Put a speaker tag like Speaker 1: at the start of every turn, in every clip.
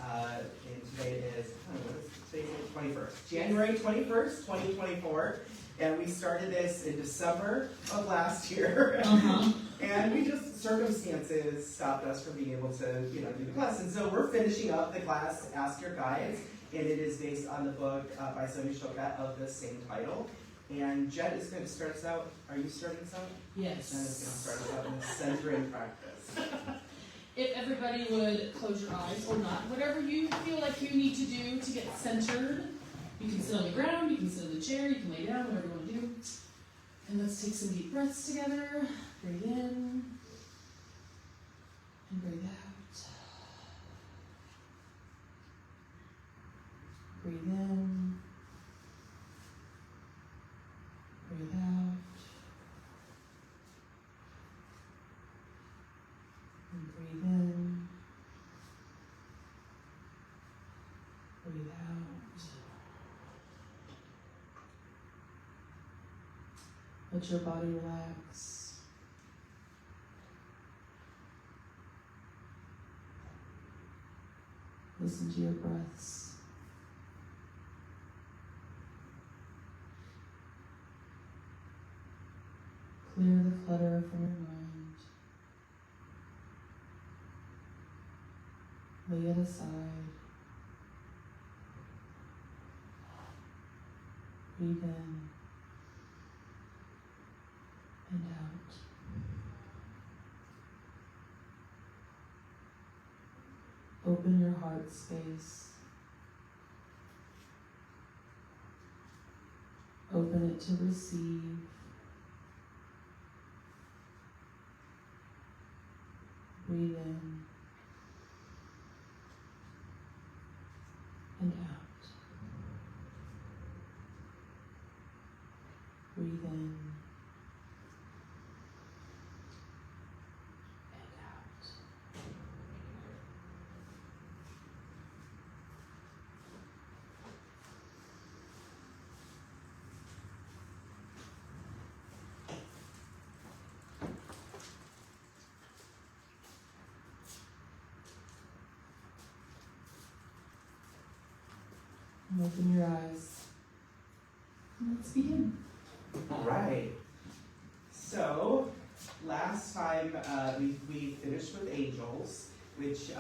Speaker 1: and today is, what is today? 21st. January 21st, 2024. And we started this in December of last year. And we just, circumstances stopped us from being able to, do the class. And so we're finishing up the class, Ask Your Guides, and it is based on the book by Sonia Choquette of the same title. And Jen is going to start us out. Are you starting us out?
Speaker 2: Yes.
Speaker 1: Jen is going to start us out in the centering practice.
Speaker 2: If everybody would close your eyes or not, whatever you feel like you need to do to get centered. You can sit on the ground, you can sit in the chair, you can lay down, whatever you want to do. And let's take some deep breaths together. Breathe in and breathe out. Breathe in. Breathe out. And breathe in. Breathe out. Let your body relax. Listen to your breaths. Clear the clutter from your mind. Lay it aside. Breathe in and out. Open your heart space. Open it to receive. Breathe in and out. Breathe in and out. And open your eyes. Let's begin.
Speaker 1: All right. So, last time we finished with angels, which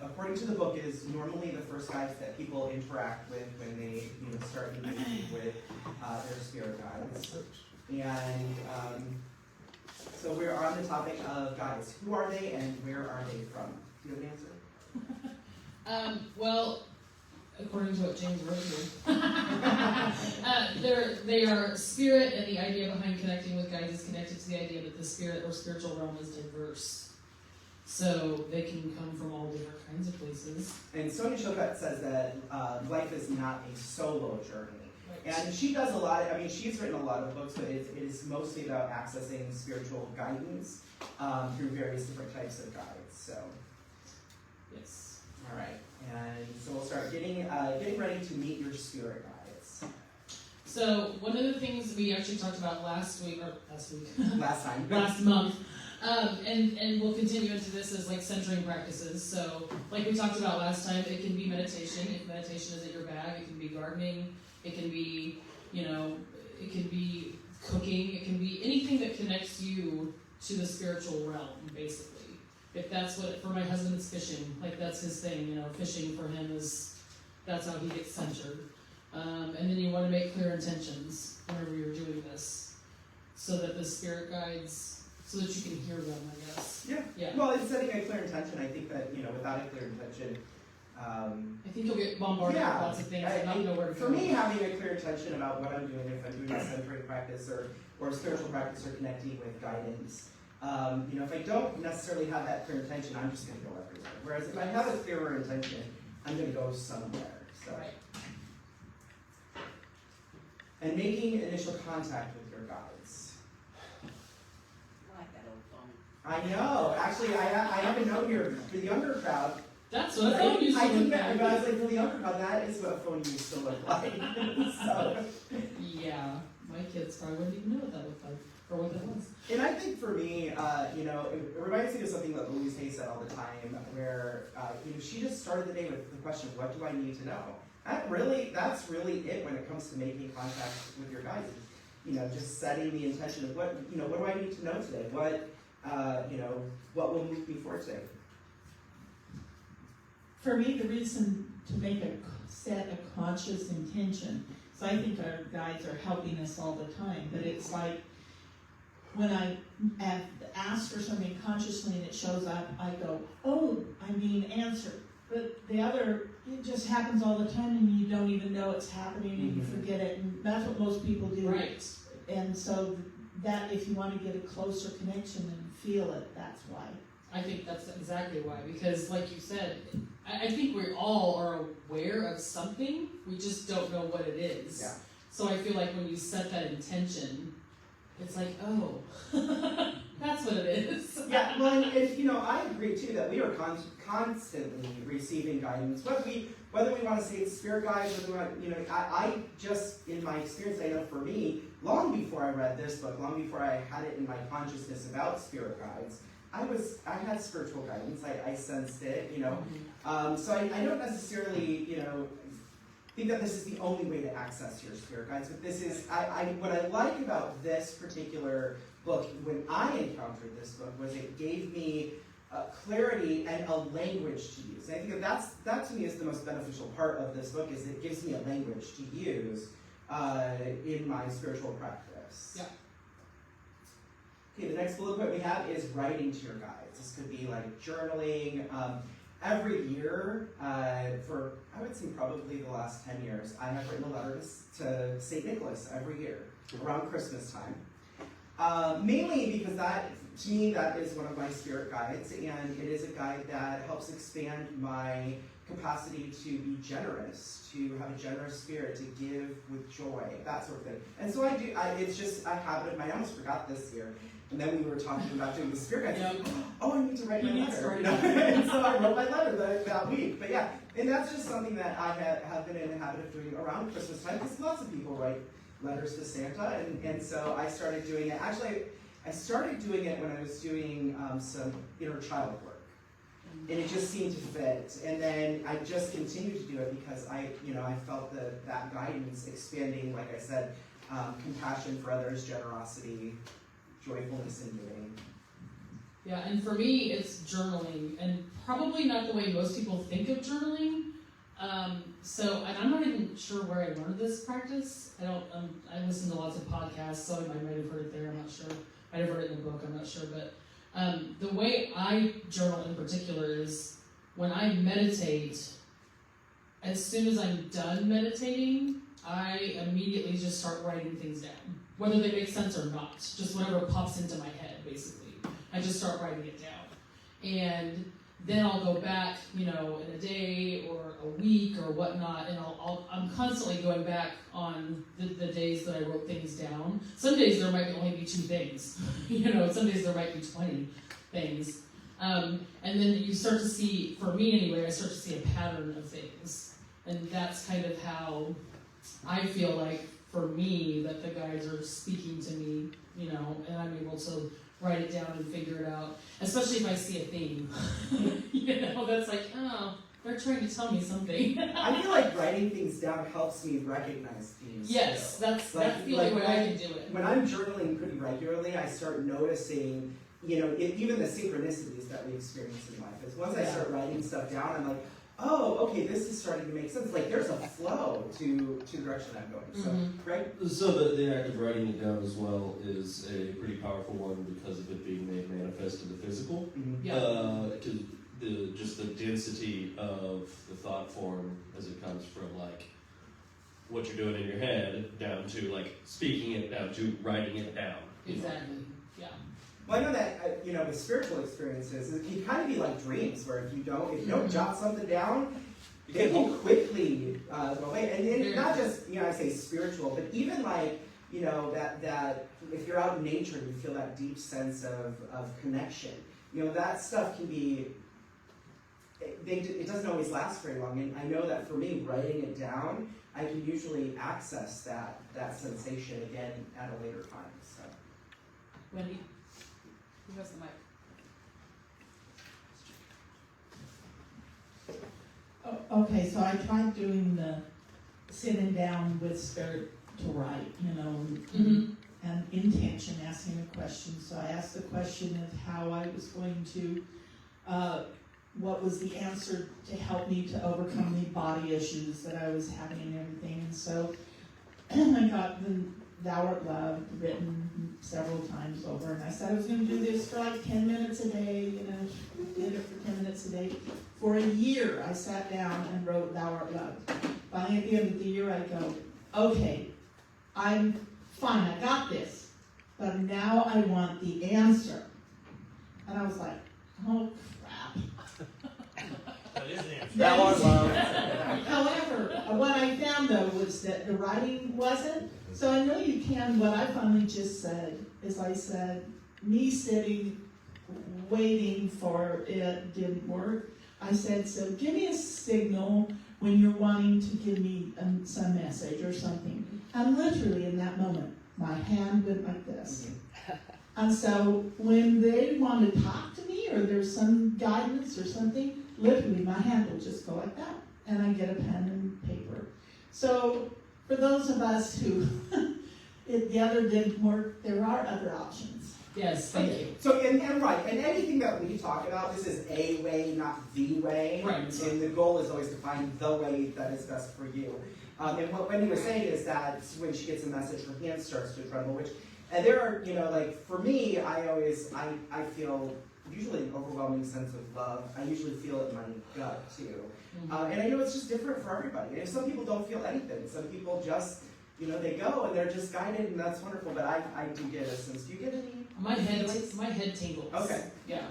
Speaker 1: according to the book is normally the first guides that people interact with when they start engaging with their spirit guides. And so we're on the topic of guides. Who are they and where are they from? Do you have an answer?
Speaker 2: Well, according to what James wrote here, they are spirit, and the idea behind connecting with guides is connected to the idea that the spirit or spiritual realm is diverse. So they can come from all different kinds of places.
Speaker 1: And Sonia Choquette says that life is not a solo journey.
Speaker 2: Right.
Speaker 1: And she does a lot, she's written a lot of books, but it is mostly about accessing spiritual guidance through various different types of guides. So,
Speaker 2: Yes.
Speaker 1: All right. And so we'll start getting ready to meet your spirit guides.
Speaker 2: So one of the things we actually talked about last month, and we'll continue into this as like centering practices. So like we talked about last time, it can be meditation. If meditation isn't your bag, it can be gardening. It can be, it can be cooking. It can be anything that connects you to the spiritual realm, basically. If that's what, for my husband, it's fishing. Like, that's his thing, fishing for him that's how he gets centered. And then you want to make clear intentions whenever you're doing this, so that the spirit guides, so that you can hear them, I guess.
Speaker 1: Yeah. Well, in setting a clear intention, I think that, without a clear intention,
Speaker 2: I think you'll get bombarded with lots of things and not know where to go.
Speaker 1: For me, having a clear intention about what I'm doing, if I'm doing a centering practice or spiritual practice or connecting with guidance, if I don't necessarily have that clear intention, I'm just going to go everywhere. Whereas if I have a clearer intention, I'm going to go somewhere. So.
Speaker 2: Right.
Speaker 1: And making initial contact with your guides.
Speaker 3: I like that old phone.
Speaker 1: I know. Actually, I have a note here for the younger crowd.
Speaker 2: That's what a phone used to look like.
Speaker 1: I was like, for the younger crowd, that is what a phone used to look like. So.
Speaker 2: Yeah, my kids probably wouldn't even know what that looked like. for what it was.
Speaker 1: And I think for me, it reminds me of something that Louise Hay said all the time, where she just started the day with the question, what do I need to know? That's really it when it comes to making contact with your guys. Just setting the intention of what do I need to know today? What will move me forward today?
Speaker 4: For me, the reason to set a conscious intention, so I think our guides are helping us all the time, but it's like when I have asked for something consciously and it shows up, I go, oh, answer. But the other, it just happens all the time and you don't even know it's happening and you forget it, and that's what most people do.
Speaker 2: Right.
Speaker 4: And so that if you want to get a closer connection and feel it, that's why.
Speaker 2: I think that's exactly why, because like you said, I think we all are aware of something, we just don't know what it is.
Speaker 1: Yeah.
Speaker 2: So I feel like when you set that intention, it's like, oh, that's what it is.
Speaker 1: Yeah, well, and I agree too that we are constantly receiving guidance. Whether we want to say it's spirit guides, whether we want, I just, in my experience, I know for me, long before I read this book, long before I had it in my consciousness about spirit guides, I had spiritual guidance. I sensed it, So I don't necessarily, think that this is the only way to access your spirit guides, but this is, what I like about this particular book, when I encountered this book, was it gave me clarity and a language to use. And I think that to me is the most beneficial part of this book, is it gives me a language to use in my spiritual practice.
Speaker 2: Yeah.
Speaker 1: Okay, the next bullet point we have is writing to your guides. This could be like journaling. Every year, for I would say probably the last 10 years, I have written a letter to St. Nicholas every year around Christmas time. Mainly because to me, that is one of my spirit guides, and it is a guide that helps expand my capacity to be generous, to have a generous spirit, to give with joy, that sort of thing. And so it's just a habit of mine. I almost forgot this year. And then we were talking about doing the spirit guide.
Speaker 2: Yep.
Speaker 1: Oh, I need to write my letter.
Speaker 2: To
Speaker 1: And so I wrote my letter that week. But yeah, and that's just something that I have been in the habit of doing around Christmas time, because lots of people write letters to Santa, and so I started doing it. Actually, I started doing it when I was doing some inner child work, and it just seemed to fit. And then I just continued to do it because I felt that guidance expanding, like I said, compassion for others, generosity, joyfulness in giving.
Speaker 2: Yeah, and for me, it's journaling, and probably not the way most people think of journaling. And I'm not even sure where I learned this practice. I listen to lots of podcasts, so I might have heard it there, I'm not sure. I might have heard it in a book, I'm not sure. But the way I journal in particular is when I meditate, as soon as I'm done meditating, I immediately just start writing things down. Whether they make sense or not, just whatever pops into my head, basically. I just start writing it down. And then I'll go back, in a day or a week or whatnot, and I'm constantly going back on the days that I wrote things down. Some days there might only be 2 things, some days there might be 20 things. And then you start to see, for me anyway, I start to see a pattern of things. And that's kind of how I feel like, for me, that the guides are speaking to me, and I'm able to write it down and figure it out. Especially if I see a theme, that's like, oh, they're trying to tell me something.
Speaker 1: I feel like writing things down helps me recognize themes.
Speaker 2: Yes,
Speaker 1: too.
Speaker 2: that's the only way I can do it.
Speaker 1: When I'm journaling pretty regularly, I start noticing, even the synchronicities that we experience in life. Is once I start writing stuff down, I'm like, oh, okay, this is starting to make sense. Like, there's a flow to the direction I'm going. So, right?
Speaker 5: So the act of writing it down as well is a pretty powerful one because of it being made manifest in the physical.
Speaker 1: Mm-hmm.
Speaker 2: Yeah.
Speaker 5: Just the density of the thought form as it comes from like what you're doing in your head down to like speaking it down to writing it down.
Speaker 2: Exactly. Yeah.
Speaker 1: Well, I know that with spiritual experiences, it can kind of be like dreams, where if you don't jot something down, they will quickly go away. And not just I say spiritual, but even like that if you're out in nature, you feel that deep sense of connection. That stuff can be. It doesn't always last very long, and I know that for me, writing it down, I can usually access that sensation again at a later time. So.
Speaker 2: Wendy, who has the mic?
Speaker 4: Okay, so I tried doing the sitting down with spirit to write,
Speaker 2: Mm-hmm.
Speaker 4: and intention, asking a question. So I asked the question of how I was going to, what was the answer to help me to overcome the body issues that I was having and everything. And so I got the Thou Art Loved written several times over, and I said I was going to do this for like 10 minutes a day, did it for 10 minutes a day. For a year, I sat down and wrote Thou Art Loved. Finally, at the end of the year, I go, okay, I'm fine, I got this, but now I want the answer. And I was like, oh crap.
Speaker 6: That is the answer.
Speaker 4: That
Speaker 5: Thou
Speaker 4: is-
Speaker 5: Art Loved.
Speaker 4: However, what I found though was that the writing wasn't. So I know you can, what I finally just said is I said, me sitting, waiting for it didn't work. I said, so give me a signal when you're wanting to give me some message or something. And literally in that moment, my hand went like this. And so when they want to talk to me or there's some guidance or something, literally my hand will just go like that. And I get a pen and paper. So for those of us who the other didn't work, there are other options.
Speaker 2: Yes, thank you.
Speaker 1: So, and right, and anything that we talk about, this is a way, not the way.
Speaker 2: Right.
Speaker 1: And the goal is always to find the way that is best for you. And what Wendy was saying is that when she gets a message, her hand starts to tremble, which, and there are, like for me, I feel usually an overwhelming sense of love. I usually feel it in my gut too. And I know it's just different for everybody. And some people don't feel anything. Some people just, they go and they're just guided, and that's wonderful. But I do get a sense. Do you get any?
Speaker 2: My head tingles.
Speaker 1: Okay.
Speaker 2: Yeah.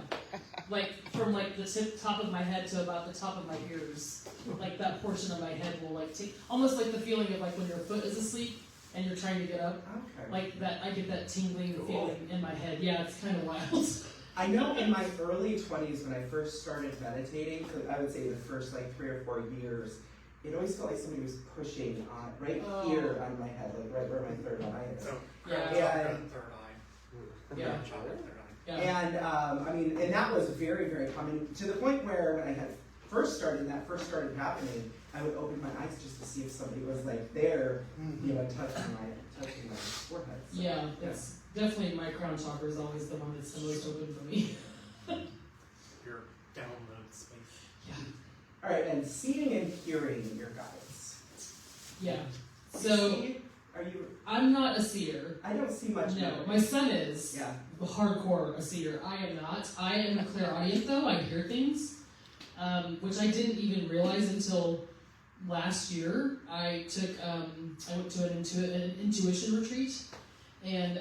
Speaker 2: Like from like the top of my head to about the top of my ears. Like that portion of my head will like take almost like the feeling of like when your foot is asleep and you're trying to get up.
Speaker 1: Okay.
Speaker 2: Like that, I get that tingling feeling in my head. Yeah, it's kind of wild.
Speaker 1: I know in my early 20s when I first started meditating, I would say the first like 3 or 4 years, it always felt like somebody was pushing on right here on my head, like right where my third eye is.
Speaker 6: So,
Speaker 2: Yeah.
Speaker 6: third eye.
Speaker 2: Yeah.
Speaker 6: Chocolate third eye.
Speaker 2: Yeah.
Speaker 1: And and that was very, very common to the point where when I had first started happening, I would open my eyes just to see if somebody was like there, touching my forehead. So,
Speaker 2: Yeah, it's definitely my crown chakra is always the one that's the most open for me.
Speaker 6: Your download space.
Speaker 2: Yeah.
Speaker 1: All right, and seeing and hearing your guides.
Speaker 2: Yeah. So
Speaker 1: See? Are you?
Speaker 2: I'm not a seer.
Speaker 1: I don't see much.
Speaker 2: No,
Speaker 1: either.
Speaker 2: my son is.
Speaker 1: Yeah.
Speaker 2: Hardcore a seer. I am not. I am a clairaudient though. I hear things, which I didn't even realize until last year. I went to an intuition retreat, and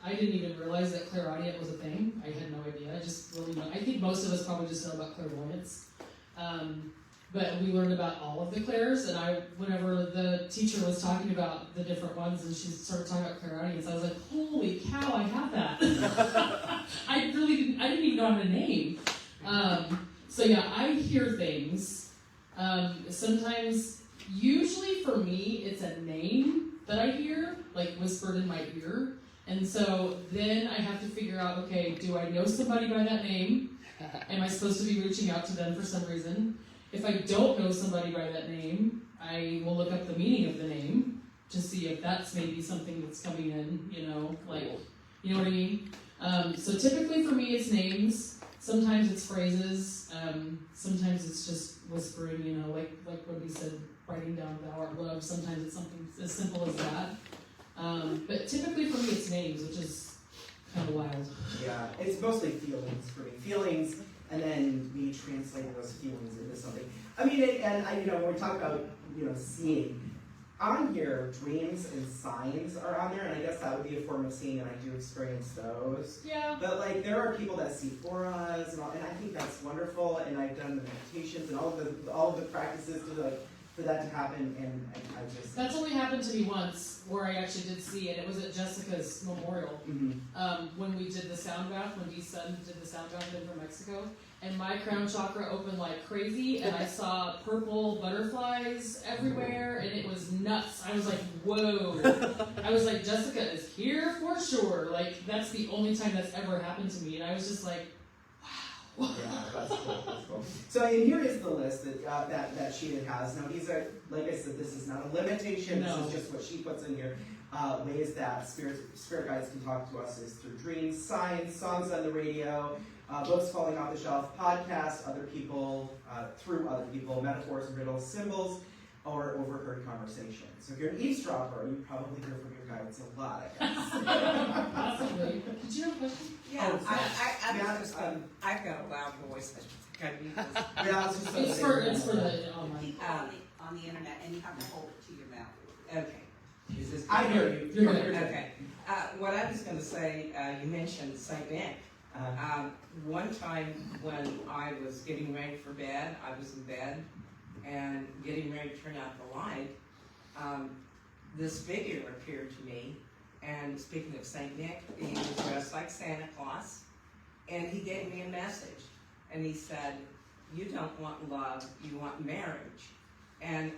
Speaker 2: I didn't even realize that clairaudient was a thing. I had no idea. I just really know. I think most of us probably just know about clairvoyance. But we learned about all of the clairs, and whenever the teacher was talking about the different ones, and she started talking about clairaudience, I was like, holy cow, I have that. I didn't even know how to name. So yeah, I hear things. Sometimes, usually for me, it's a name that I hear, like whispered in my ear. And so then I have to figure out, okay, do I know somebody by that name? Am I supposed to be reaching out to them for some reason? If I don't know somebody by that name, I will look up the meaning of the name to see if that's maybe something that's coming in, you know what I mean? So typically for me it's names, sometimes it's phrases, sometimes it's just whispering, like what we said, writing down Thou Art Loved, sometimes it's something as simple as that. But typically for me it's names, which is kind of wild.
Speaker 1: Yeah, it's mostly feelings for me. Feelings, and then me translating those feelings into something. I mean, when we talk about, seeing, on here, dreams and signs are on there, and I guess that would be a form of seeing, and I do experience those.
Speaker 2: Yeah.
Speaker 1: But, there are people that see auras, and I think that's wonderful, and I've done the meditations and all of the practices for that to happen, and I just...
Speaker 2: That's only happened to me once, where I actually did see it. It was at Jessica's memorial.
Speaker 1: Mm-hmm.
Speaker 2: When we did the sound bath, when Dee's son did the sound bath in from Mexico, and my crown chakra opened like crazy, and I saw purple butterflies everywhere, and it was nuts. I was like, whoa. I was like, Jessica is here for sure. Like, that's the only time that's ever happened to me, and I was just like, wow.
Speaker 1: Yeah, that's cool. That's cool. So, and here is the list that she has. Now, these are, like I said, this is not a limitation.
Speaker 2: No.
Speaker 1: This is just what she puts in here. Ways that spirit guides can talk to us is through dreams, signs, songs on the radio, books falling off the shelf, podcasts, other people, through other people, metaphors and riddles, symbols, or overheard conversations. So if you're an eavesdropper, you probably hear from your guides a lot, I guess.
Speaker 2: Possibly. Did you have a question?
Speaker 3: Yeah,
Speaker 1: Oh,
Speaker 3: I've got a loud voice. I think I need this.
Speaker 1: Yeah, it's just
Speaker 2: It's for the online.
Speaker 3: People on the internet, and you have to hold it to your mouth. Okay. Is this?
Speaker 1: I hear you.
Speaker 2: You're good.
Speaker 3: Okay. What I was going to say, you mentioned St. Nick. One time when I was getting ready for bed, I was in bed and getting ready to turn out the light. This figure appeared to me, and speaking of St. Nick, he was dressed like Santa Claus, and he gave me a message. And he said, "You don't want love, you want marriage." And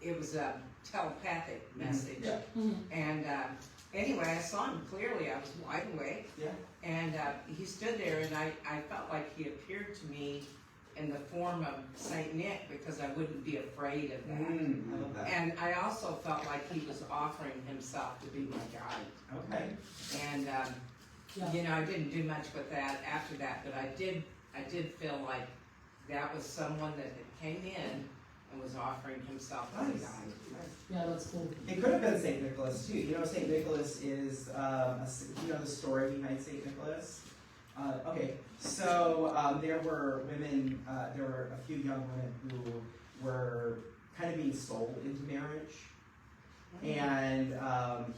Speaker 3: it was a telepathic message.
Speaker 1: Yeah.
Speaker 2: Mhm.
Speaker 3: And anyway, I saw him clearly. I was wide awake.
Speaker 1: Yeah.
Speaker 3: And he stood there, and I felt like he appeared to me in the form of Saint Nick, because I wouldn't be afraid of that.
Speaker 1: I love that.
Speaker 3: And I also felt like he was offering himself to be my guide.
Speaker 1: Okay.
Speaker 3: And
Speaker 2: Yeah.
Speaker 3: you know, I didn't do much with that after that, but I did feel like that was someone that had came in and was offering himself as a
Speaker 1: Nice.
Speaker 3: guide.
Speaker 2: Yeah, that's cool.
Speaker 1: It could have been St. Nicholas too. You know, St. Nicholas is, you know the story behind St. Nicholas? Okay, so there were women, there were a few young women who were kind of being sold into marriage. And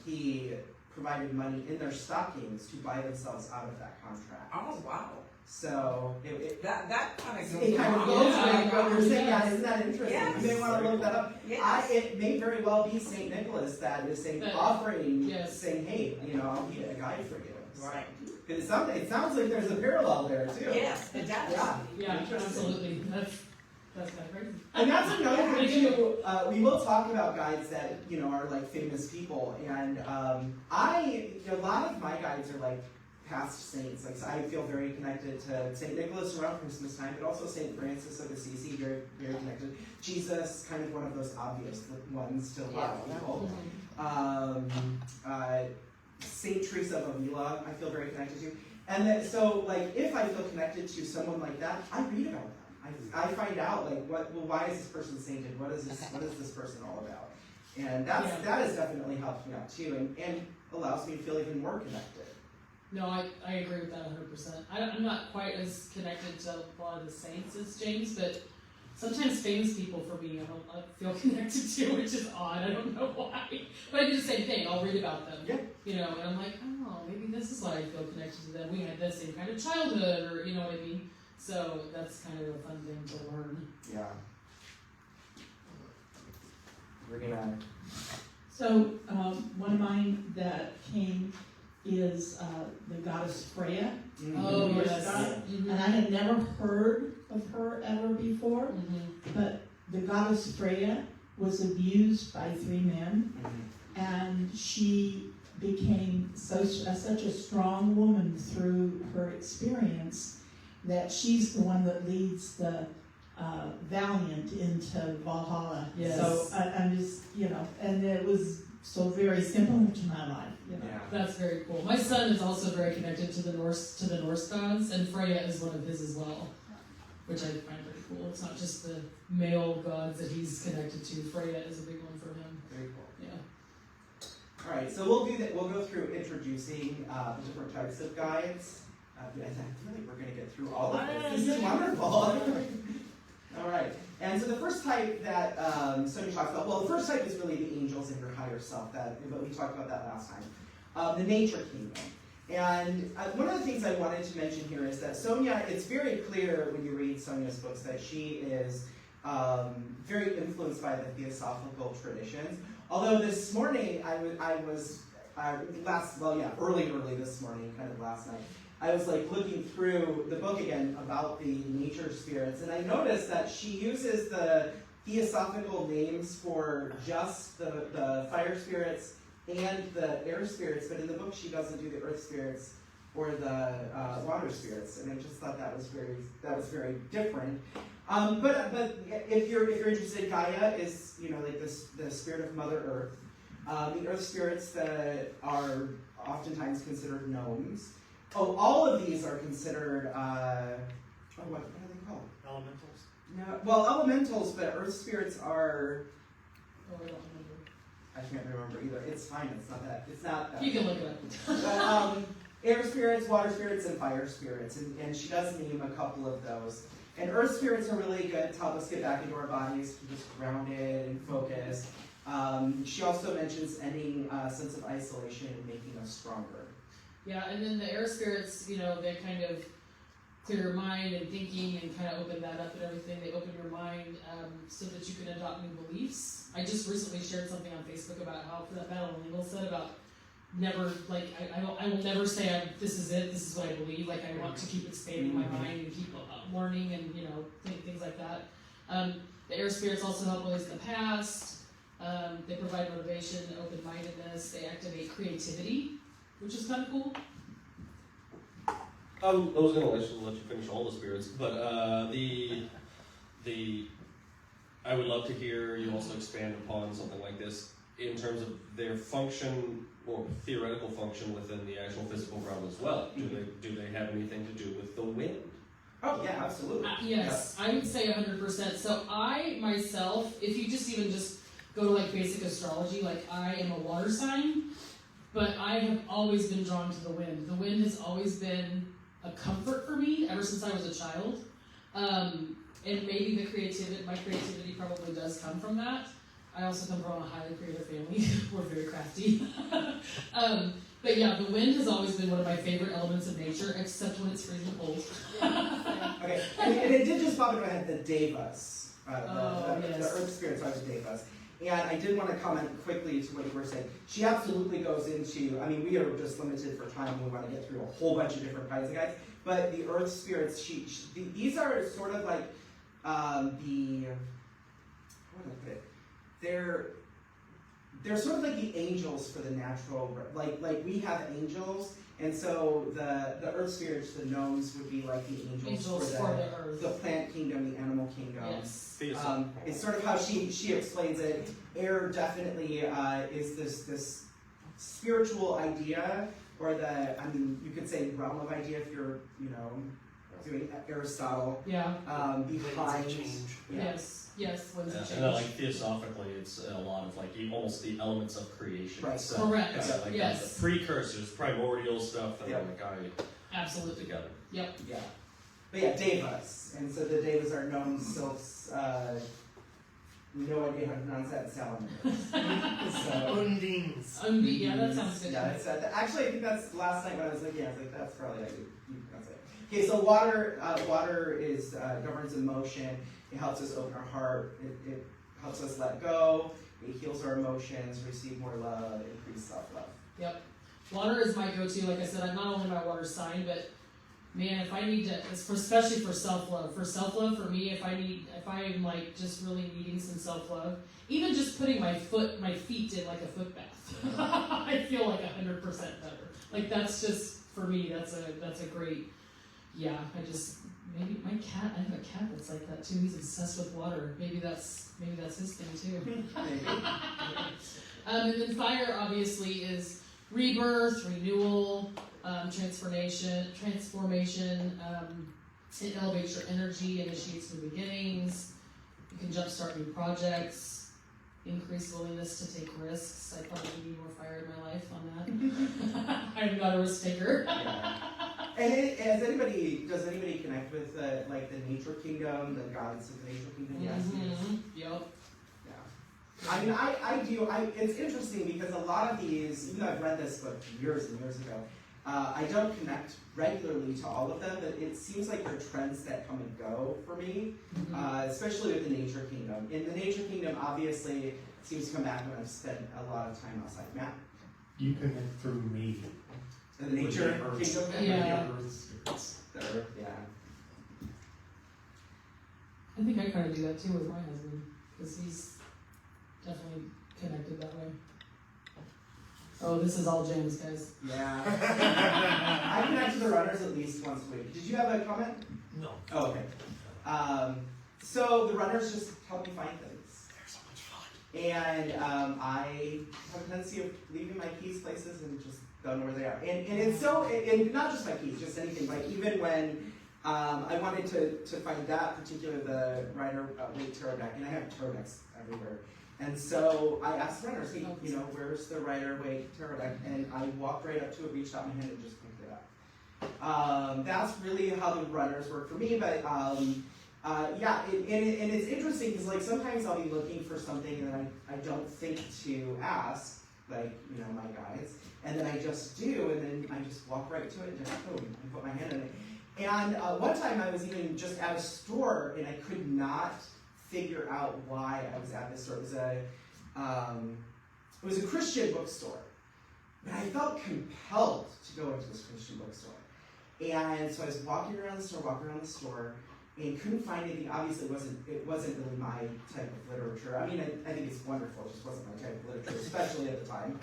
Speaker 1: he provided money in their stockings to buy themselves out of that contract.
Speaker 3: Oh, wow.
Speaker 1: So
Speaker 3: That kind of goes
Speaker 1: it kind of
Speaker 3: along.
Speaker 1: goes
Speaker 2: Yeah.
Speaker 1: with what you're saying. Yeah,
Speaker 2: Yes.
Speaker 1: isn't that interesting?
Speaker 3: Yes.
Speaker 1: You may want to look that up.
Speaker 3: Yes.
Speaker 1: It may very well be St. Nicholas that is saying,
Speaker 2: That-
Speaker 1: offering,
Speaker 2: yes.
Speaker 1: saying, hey, you know, I'll be a guide for you.
Speaker 3: Right.
Speaker 1: Because it sounds like there's a parallel there too.
Speaker 3: Yes, it does.
Speaker 1: Yeah.
Speaker 2: Yeah,
Speaker 1: Interesting.
Speaker 2: absolutely. That's kind of crazy.
Speaker 1: And that's another thing too. We will talk about guides that, you know, are like famous people. And a lot of my guides are like past saints. Like, so I feel very connected to St. Nicholas around Christmas time, but also St. Francis of Assisi, very, very connected. Jesus, kind of one of those obvious ones to a lot of people. St. Teresa of Avila, I feel very connected to. And then, so, like, if I feel connected to someone like that, I read about them. I find out, like, why is this person sainted? What is this person all about? And that has definitely helped me out too, and allows me to feel even more connected.
Speaker 2: No, I agree with that 100%. I'm not quite as connected to a lot of the saints as James, but sometimes famous people for me I feel connected to, which is odd. I don't know why. But I do the same thing. I'll read about them.
Speaker 1: Yeah.
Speaker 2: You know, and I'm like, oh, maybe this is why I feel connected to them. We had the same kind of childhood, or you know what I mean? So that's kind of a fun thing to learn.
Speaker 1: Yeah. We're gonna.
Speaker 4: So, one of mine that came is the goddess Freya.
Speaker 2: Oh,
Speaker 4: Norse
Speaker 2: yes.
Speaker 4: god.
Speaker 2: Mhm.
Speaker 4: And I had never heard of her ever before,
Speaker 2: Mhm.
Speaker 4: but the goddess Freya was abused by 3 men,
Speaker 1: Mhm.
Speaker 4: and she became such a strong woman through her experience that she's the one that leads the Valiant into Valhalla.
Speaker 2: Yes.
Speaker 4: So I'm just, you know, and it was so very similar to my life, you know.
Speaker 1: Yeah.
Speaker 2: That's very cool. My son is also very connected to the Norse gods, and Freya is one of his as well, which I find pretty cool. It's not just the male gods that he's connected to. Freya is a big one for him.
Speaker 1: Very cool.
Speaker 2: Yeah.
Speaker 1: All right, so we'll do that. We'll go through introducing the different types of guides. I feel like we're going to get through all of this. This is wonderful. All right, and so the first type that Sonia talked about, well, the first type is really the angels and your higher self. But we talked about that last time. The nature kingdom. And one of the things I wanted to mention here is that Sonia, it's very clear when you read Sonia's books that she is very influenced by the theosophical traditions. Although this morning I was early this morning, kind of last night, I was like looking through the book again about the nature spirits, and I noticed that she uses the theosophical names for just the fire spirits and the air spirits, but in the book she doesn't do the earth spirits or the water spirits, and I just thought that was very different. But if you're interested, Gaia is like the spirit of Mother Earth. The earth spirits that are oftentimes considered gnomes. Oh, all of these are considered what are they called?
Speaker 6: Elementals.
Speaker 1: No, well, elementals, but earth spirits are.
Speaker 2: Oh, I don't remember.
Speaker 1: I can't remember either. It's fine. It's not that.
Speaker 2: You can look it up.
Speaker 1: But air spirits, water spirits, and fire spirits, and she does name a couple of those. And earth spirits are really good to help us get back into our bodies, to just grounded and focused. She also mentions ending a sense of isolation and making us stronger.
Speaker 2: Yeah, and then the air spirits, they kind of clear your mind and thinking and kind of open that up and everything. They open your mind so that you can adopt new beliefs. I just recently shared something on Facebook about how that Madeline Engel said about never, like, I will never say this is it, this is what I believe. Like, I want to keep expanding my mind and keep learning and, things like that. The air spirits also help release the past. They provide motivation, open-mindedness. They activate creativity, which is kind of cool.
Speaker 5: I was going to let you finish all the spirits, but I would love to hear you also expand upon something like this in terms of their function or theoretical function within the actual physical realm as well. Do they have anything to do with the wind?
Speaker 1: Oh yeah, absolutely.
Speaker 2: Yes, I would say 100%. So I myself, if you even go to like basic astrology, like I am a water sign, but I have always been drawn to the wind. The wind has always been a comfort for me ever since I was a child. And maybe my creativity probably does come from that. I also come from a highly creative family. We're very crafty. But yeah, the wind has always been one of my favorite elements of nature, except when it's freezing cold.
Speaker 1: Okay, and it did just pop into my head, the devas.
Speaker 2: Yes.
Speaker 1: The earth spirits are the devas. And I did want to comment quickly to what you were saying. She absolutely goes into, we are just limited for time, we want to get through a whole bunch of different kinds of guys, but the earth spirits, these are sort of like how do I put it? They're sort of like the angels for the natural, like we have angels, and so the earth spirits, the gnomes, would be like the angels for the earth, the plant kingdom, the animal kingdom.
Speaker 2: Yes.
Speaker 1: It's sort of how she explains it. Air definitely is this spiritual idea, or you could say realm of idea if you're doing Aristotle.
Speaker 2: Yeah.
Speaker 1: Behind.
Speaker 6: Yeah.
Speaker 2: Yes. Winds of change.
Speaker 5: And like theosophically, it's a lot of like almost the elements of creation.
Speaker 1: Right.
Speaker 5: So,
Speaker 2: Correct.
Speaker 5: Like
Speaker 2: Yes.
Speaker 5: the precursors, primordial stuff, and
Speaker 2: Absolutely.
Speaker 5: together.
Speaker 2: Yep.
Speaker 1: Yeah. But yeah, devas. And so the devas are gnomes, sylphs, no idea how to pronounce that, salamanders.
Speaker 6: Undines.
Speaker 2: Yeah, that sounds good.
Speaker 1: Yeah, actually, I think that's last night when I was looking, I was like, that's probably how you pronounce it. Okay, so water is governs emotion. It helps us open our heart. It helps us let go. It heals our emotions, receive more love, increase self-love.
Speaker 2: Yep. Water is my go-to. Like I said, I'm not only my water sign, but man, if I need to, especially for self-love. For self-love, for me, if I'm like just really needing some self-love, even just putting my feet in like a foot bath, I feel like 100% better. Like that's just, for me, that's a great, maybe my cat, I have a cat that's like that too. He's obsessed with water. Maybe that's his thing too. And then fire obviously is rebirth, renewal, transformation. It elevates your energy, initiates new beginnings. You can jumpstart new projects, increase willingness to take risks. I probably need more fire in my life on that. I'm not a risk taker.
Speaker 1: Yeah. And does anybody connect with the nature kingdom, the gods of the nature kingdom? Yes.
Speaker 2: Mm-hmm. Yep.
Speaker 1: Yeah. I do. It's interesting because a lot of these, even though I've read this book years and years ago, I don't connect regularly to all of them, but it seems like they're trends that come and go for me, especially with the nature kingdom. In the nature kingdom, obviously, it seems to come back when I've spent a lot of time outside. Matt?
Speaker 6: You connect through me.
Speaker 1: The nature kingdom.
Speaker 2: Yeah.
Speaker 1: Yeah.
Speaker 2: I think I kind of do that too with my husband, because he's definitely connected that way. Oh, this is all James, guys.
Speaker 1: Yeah. I connect to the runners at least once a week. Did you have a comment?
Speaker 6: No.
Speaker 1: Oh, okay. So the runners just help me find things.
Speaker 6: They're so much fun.
Speaker 1: And I have a tendency of leaving my keys places and just don't know where they are. And it's so, and not just my keys, just anything. Like even when I wanted to find that particular, the Rider Waite tarot deck, and I have tarot decks everywhere. And so I asked runners, hey, you know, where's the Rider Waite tarot deck? And I walked right up to it, reached out my hand, and just picked it up. That's really how the runners work for me, but yeah, and it's interesting because like sometimes I'll be looking for something that I don't think to ask, like, you know, my guides, and then I just do, and then I just walk right to it and just boom, and put my hand in it. And one time I was even just at a store and I could not figure out why I was at this store. It was a Christian bookstore, but I felt compelled to go into this Christian bookstore. And so I was walking around the store, and couldn't find anything. Obviously, it wasn't really my type of literature. I mean, I think it's wonderful. It just wasn't my type of literature, especially at the time.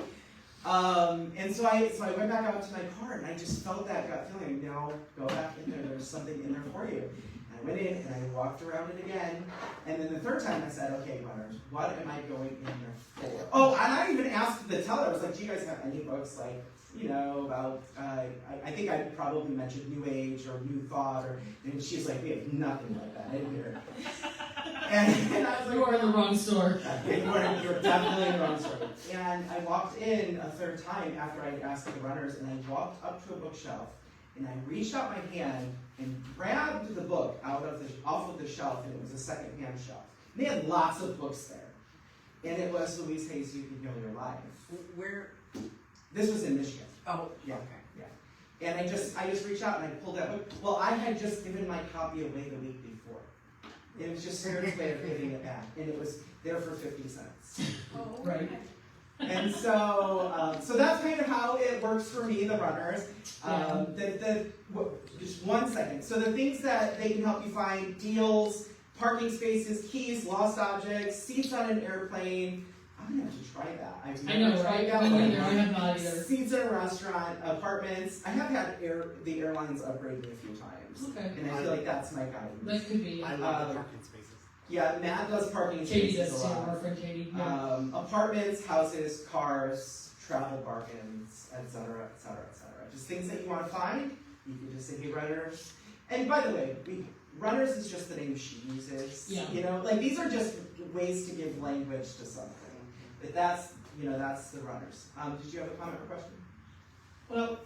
Speaker 1: And so I went back out to my car, and I just felt that gut feeling. No, go back in there. There's something in there for you. And I went in, and I walked around it again. And then the third time, I said, okay, runners, what am I going in there for? Oh, and I even asked the teller. I was like, do you guys have any books like, you know, about, I think I probably mentioned New Age or New Thought, and she's like, we have nothing like that in here. And I was like,
Speaker 2: You are in the wrong store.
Speaker 1: You're definitely in the wrong store. And I walked in a third time after I asked the runners, and I walked up to a bookshelf, and I reached out my hand and grabbed the book off of the shelf, and it was a secondhand shelf. And they had lots of books there. And it was Louise Hay's You Can Heal Your Life.
Speaker 3: Where?
Speaker 1: This was in Michigan.
Speaker 3: Oh,
Speaker 1: Yeah.
Speaker 3: okay.
Speaker 1: Yeah. And I just reached out and I pulled that book. Well, I had just given my copy away the week before. It was just Sarah's way of giving it back. And it was there for 50 cents.
Speaker 7: Oh,
Speaker 2: Right.
Speaker 1: And so that's kind of how it works for me, the runners. Just 1 second. So the things that they can help you find: deals, parking spaces, keys, lost objects, seats on an airplane. I'm gonna have to try that.
Speaker 2: I know, right?
Speaker 1: That
Speaker 2: Me
Speaker 1: one.
Speaker 2: neither. I have not either.
Speaker 1: Seats in a restaurant, apartments. I have had the airlines upgrade me a few times,
Speaker 2: Okay.
Speaker 1: and I feel like that's my guidance.
Speaker 2: That could be.
Speaker 6: I love the parking spaces.
Speaker 1: Yeah, Matt does parking
Speaker 2: Katie
Speaker 1: spaces
Speaker 2: does
Speaker 1: a
Speaker 2: too,
Speaker 1: lot.
Speaker 2: our friend Katie. Yeah.
Speaker 1: Apartments, houses, cars, travel bargains, etc., etc., etc. Just things that you want to find. You can just say, hey, runners. And by the way, runners is just the name she uses.
Speaker 2: Yeah.
Speaker 1: You know, like these are just ways to give language to something. But that's the runners. Did you have a comment or question?
Speaker 4: Well,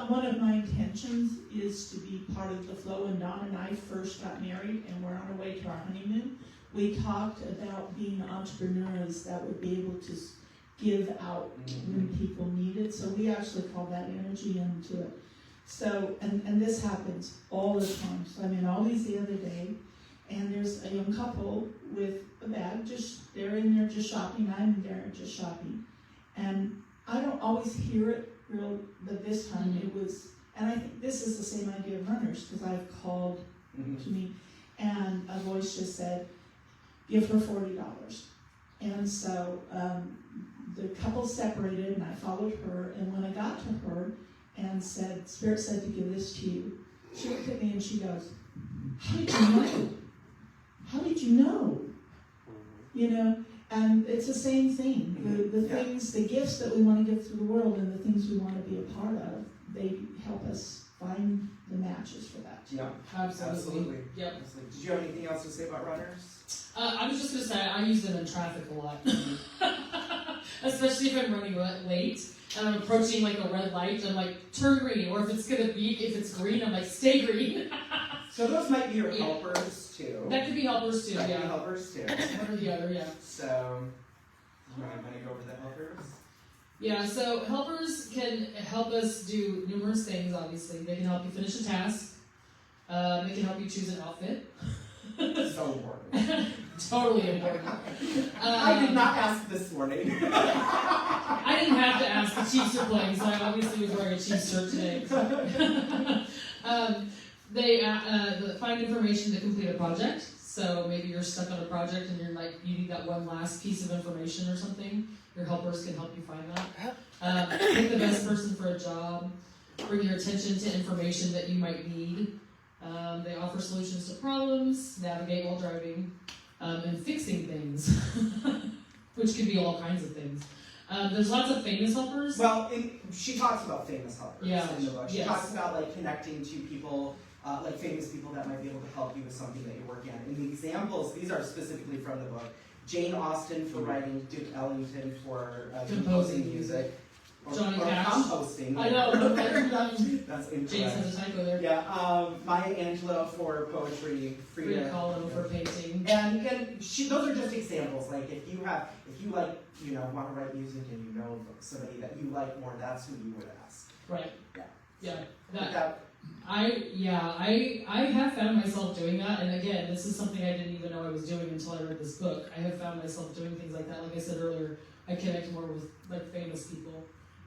Speaker 4: one of my intentions is to be part of the flow. When Don and I first got married and we're on our way to our honeymoon, we talked about being entrepreneurs that would be able to give out when people need it. So we actually call that energy into it. So, and this happens all the time. So I'm in Aldi's the other day, and there's a young couple with a bag, they're in there just shopping, I'm there just shopping. And I don't always hear it real, but this time it was, and I think this is the same idea of runners, because I've called to me, and a voice just said, give her $40. And so the couple separated, and I followed her, and when I got to her and said, Spirit said to give this to you, she looked at me and she goes, how did you know? How did you know? You know, and it's the same thing. The things, the gifts that we want to give to the world and the things we want to be a part of, they help us find the matches for that.
Speaker 1: Yeah,
Speaker 2: Absolutely. Yep.
Speaker 1: absolutely. Did you have anything else to say about runners?
Speaker 2: I was just gonna say I use them in traffic a lot, especially if I'm running late and I'm approaching like a red light. I'm like, turn green, or if it's green, I'm like, stay green.
Speaker 1: So those might be your helpers too.
Speaker 2: That could be helpers too.
Speaker 1: Might be
Speaker 2: Yeah.
Speaker 1: helpers too.
Speaker 2: One or the other. Yeah.
Speaker 1: So, I'm gonna go over the helpers.
Speaker 2: Yeah, so helpers can help us do numerous things, obviously. They can help you finish a task. They can help you choose an outfit.
Speaker 1: So important.
Speaker 2: Totally important.
Speaker 1: I did not ask this morning.
Speaker 2: I didn't have to ask. The Chiefs are playing, so I obviously was wearing a Chiefs shirt today. They find information to complete a project. So maybe you're stuck on a project and you're like, you need that one last piece of information or something. Your helpers can help you find that. Pick the best person for a job. Bring your attention to information that you might need. They offer solutions to problems, navigate while driving, and fixing things, which could be all kinds of things. There's lots of famous helpers.
Speaker 1: Well, she talks about famous helpers
Speaker 2: Yeah,
Speaker 1: in the book. She
Speaker 2: yes.
Speaker 1: talks about like connecting to people, like famous people that might be able to help you with something that you're working on. And the examples, these are specifically from the book. Jane Austen for writing, Duke Ellington for composing music.
Speaker 2: Johnny
Speaker 1: or
Speaker 2: Cash.
Speaker 1: composting.
Speaker 2: I know.
Speaker 1: That's incorrect.
Speaker 2: James has a typo there.
Speaker 1: Yeah, Maya Angelou for poetry,
Speaker 2: Frida Kahlo for painting.
Speaker 1: and those are just examples. Like if you like, want to write music and you know somebody that you like more, that's who you would ask.
Speaker 2: Right.
Speaker 1: Yeah.
Speaker 2: Yeah. I have found myself doing that, and again, this is something I didn't even know I was doing until I read this book. I have found myself doing things like that. Like I said earlier, I connect more with like famous people,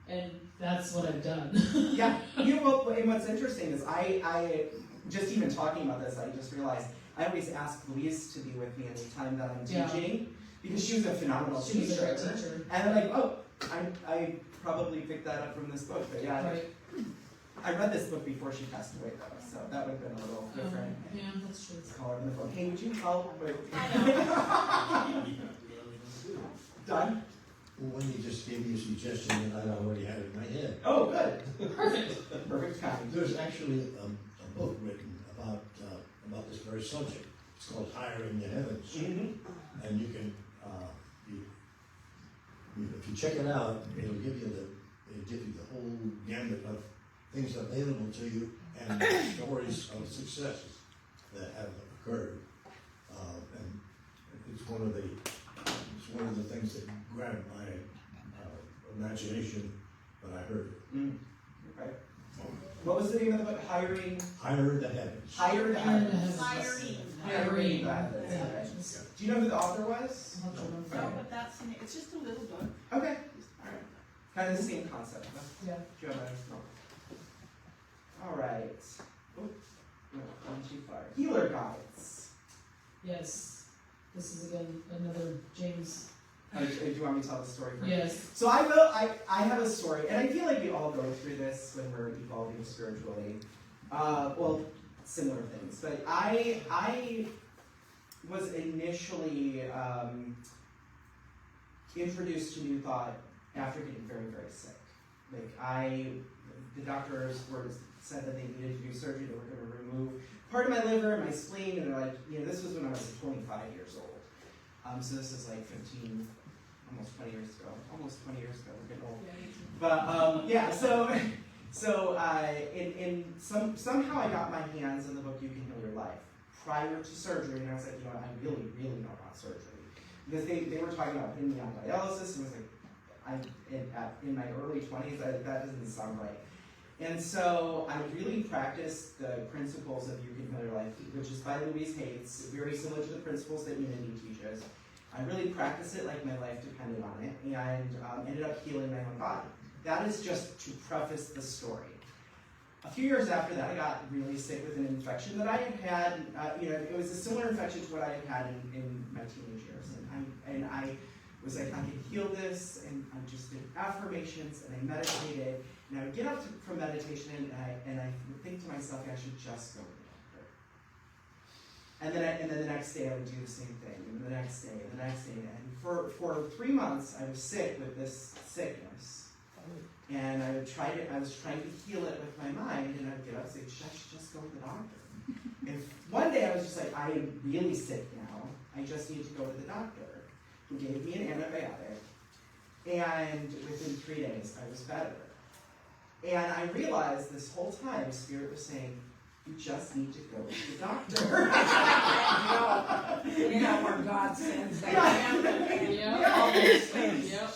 Speaker 2: and that's what I've done.
Speaker 1: Yeah, and what's interesting is I just even talking about this, I just realized I always ask Louise to be with me any time that I'm teaching because she was a phenomenal
Speaker 2: She was a great
Speaker 1: teacher.
Speaker 2: teacher.
Speaker 1: And I'm like, oh, I probably picked that up from this book, but yeah.
Speaker 2: Right.
Speaker 1: I read this book before she passed away though, so that would have been a little different.
Speaker 2: Yeah, that's true.
Speaker 1: Call her on the phone. Hey, would you help with?
Speaker 7: I
Speaker 1: Done?
Speaker 7: Well, when you just gave me a suggestion that I already had in my head.
Speaker 1: Oh, good.
Speaker 2: Perfect.
Speaker 1: Perfect timing.
Speaker 7: There's actually a book written about this very subject. It's called Higher in the Heavens.
Speaker 1: Mm-hmm.
Speaker 7: And you can, if you check it out, it'll give you the whole gamut of things available to you and stories of successes that have occurred. And it's one of the things that grabbed my imagination when I heard it.
Speaker 1: Mm. Okay. What was the name of the book?
Speaker 7: Higher in the Heavens.
Speaker 1: Higher the Heavens.
Speaker 6: Hiring.
Speaker 1: Hiring the Heavens. Okay. Do you know who the author was?
Speaker 6: No, but that's, it's just a little book.
Speaker 1: Okay. All right. Kind of the same concept. Huh?
Speaker 2: Yeah.
Speaker 1: Do you have all right. Oh, no, gone too far. Healer guides.
Speaker 2: Yes. This is again another James.
Speaker 1: Do you want me to tell the story first?
Speaker 2: Yes.
Speaker 1: So I will. I have a story, and I feel like we all go through this when we're evolving spiritually. Well, similar things. But I was initially introduced to New Thought after getting very, very sick. Like the doctors said that they needed to do surgery. They were going to remove part of my liver and my spleen, and they're like, this was when I was 25 years old. So this is like 15, almost 20 years ago. Almost 20 years ago. We're getting old. But yeah, so somehow I got my hands on the book You Can Heal Your Life prior to surgery, and I was like, I really, really don't want surgery. Because they were talking about putting me on dialysis, and I was like, in my early 20s, that doesn't sound right. And so I really practiced the principles of You Can Heal Your Life, which is by Louise Hay. It's very similar to the principles that Unity teaches. I really practiced it like my life depended on it, and ended up healing my own body. That is just to preface the story. A few years after that, I got really sick with an infection that I had had. It was a similar infection to what I had had in my teenage years, and I was like, I can heal this, and I just did affirmations, and I meditated, and I would get up from meditation, and I would think to myself, I should just go to the doctor. And then the next day I would do the same thing, and the next day, and the next day, and for 3 months I was sick with this sickness, and I was trying to heal it with my mind, and I'd get up and say, I should just go to the doctor. And one day I was just like, I am really sick now, I just need to go to the doctor, who gave me an antibiotic, and within 3 days I was better. And I realized this whole time Spirit was saying, you just need to go to the doctor.
Speaker 3: Where God sends that.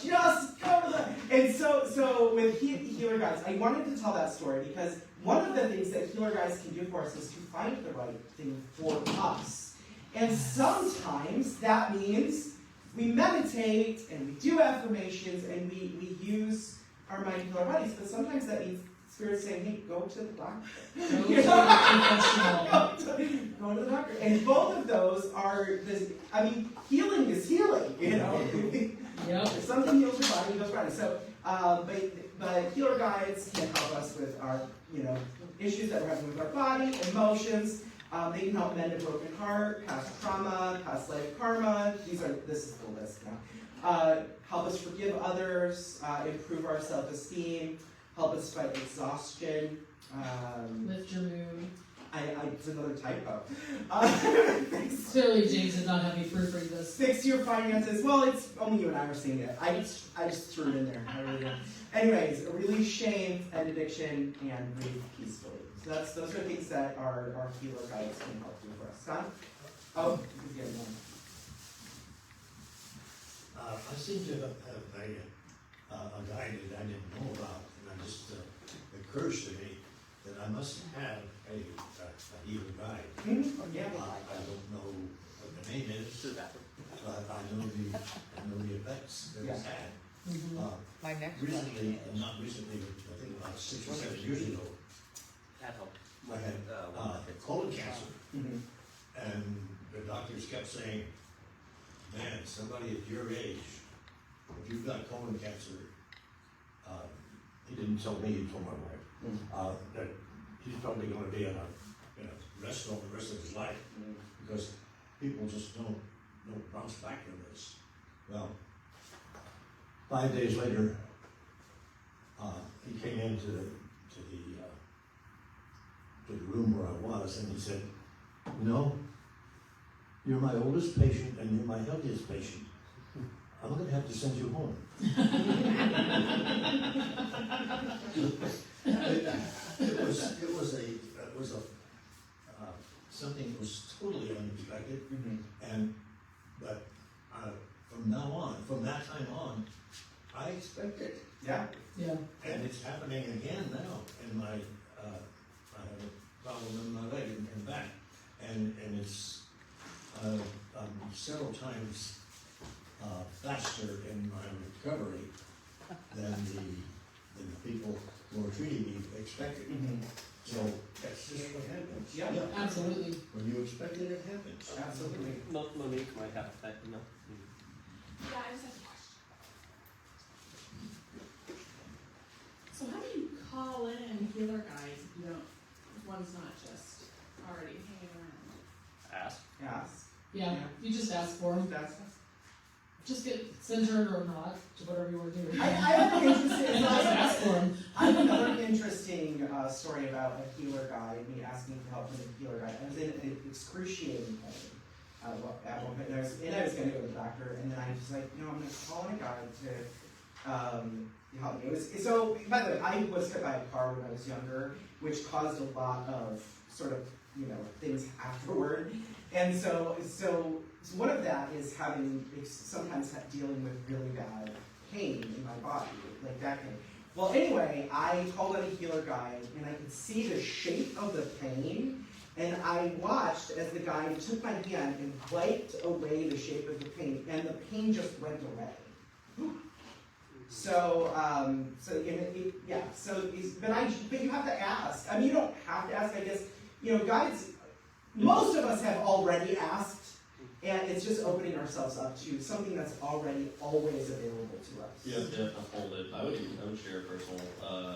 Speaker 1: Just go to the. And so with Healer Guides, I wanted to tell that story because one of the things that Healer Guides can do for us is to find the right thing for us. And sometimes that means we meditate and we do affirmations and we use our mind to heal our bodies, but sometimes that means Spirit saying, hey, go to the doctor.
Speaker 2: Go to a professional.
Speaker 1: Go to the doctor. And both of those are, healing is healing,
Speaker 2: Yep.
Speaker 1: If something heals your body, it goes right. So, but healer guides can help us with our, issues that we're having with our body, emotions. They can help mend a broken heart, past trauma, past life karma. This is the list now. Help us forgive others, improve our self-esteem, help us fight exhaustion.
Speaker 2: Lift your mood.
Speaker 1: It's another typo.
Speaker 2: Clearly, James did not have me proofread this.
Speaker 1: Fix your finances. Well, it's only you and I were seeing it. I just threw it in there. I really didn't. Anyways, release shame and addiction and breathe peacefully. So those are things that our healer guides can help do for us. Scott? Oh, he's getting one.
Speaker 7: I seem to have a guide that I didn't know about, and it occurs to me that I must have a healer guide.
Speaker 1: Mm-hmm. Yeah.
Speaker 7: I don't know what the name is, but I know the effects that it's had.
Speaker 2: Mm-hmm.
Speaker 3: My next
Speaker 7: Recently, not recently, but I think about 6 or 7 years ago, I had colon cancer,
Speaker 1: Mm-hmm.
Speaker 7: and the doctors kept saying, man, somebody at your age, if you've got colon cancer, he didn't tell me, he told my wife, that he's probably going to be in a rest home the rest of his life, because people just don't bounce back from this. Well, 5 days later, he came into the room where I was, and he said, you're my oldest patient and you're my healthiest patient. I'm going to have to send you home. It was something that was totally unexpected, but from that time on, I expect it.
Speaker 1: Yeah.
Speaker 2: Yeah.
Speaker 7: And it's happening again now, and I have a problem in my leg and back, and it's several times faster in my recovery than the people who are treating me expected. So that's just what happens.
Speaker 1: Yeah.
Speaker 2: Absolutely.
Speaker 7: When you expect it, it happens.
Speaker 1: Absolutely.
Speaker 5: Monique might have that,
Speaker 6: Yeah, I just have a question. So how do you call in healer guides if one's not just already hanging around?
Speaker 5: Ask.
Speaker 1: Yes.
Speaker 2: Yeah. You just ask for them.
Speaker 1: That's
Speaker 2: Just get censored or not to whatever you want to do.
Speaker 1: I have an interesting.
Speaker 2: Just ask for them.
Speaker 1: I have another interesting story about a healer guide, me asking for help from a healer guide. I was in excruciating pain at one point, and I was going to go to the doctor, and then I was like, I'm going to call in a guide to help me. So, by the way, I was hit by a car when I was younger, which caused a lot of sort of, things afterward. And so one of that is sometimes dealing with really bad pain in my body, like back pain. Well, anyway, I called out a healer guide, and I could see the shape of the pain, and I watched as the guide took my hand and wiped away the shape of the pain, and the pain just went away. So, but you have to ask. I mean, you don't have to ask, I guess. Guides, most of us have already asked, and it's just opening ourselves up to something that's already always available to us.
Speaker 5: Yeah, to hold it. I would share a personal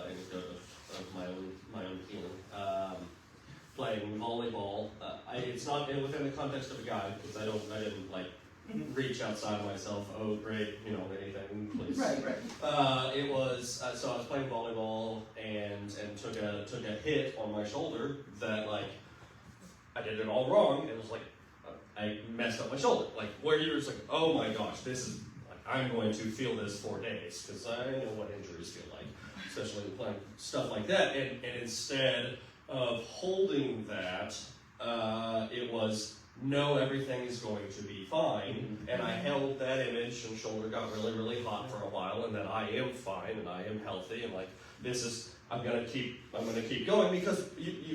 Speaker 5: anecdote of my own healing. Playing volleyball, it's not within the context of a guide, because I didn't reach outside of myself. Oh, great, anything, please.
Speaker 1: Right.
Speaker 5: It was so I was playing volleyball and took a hit on my shoulder that I did it all wrong. It was I messed up my shoulder. Where you're just oh my gosh, this is I'm going to feel this for days, because I know what injuries feel like, especially playing stuff like that. And instead of holding that, it was no, everything is going to be fine, and I held held that image and shoulder got really, really hot for a while, and that I am fine and I am healthy, and like I'm gonna keep going, because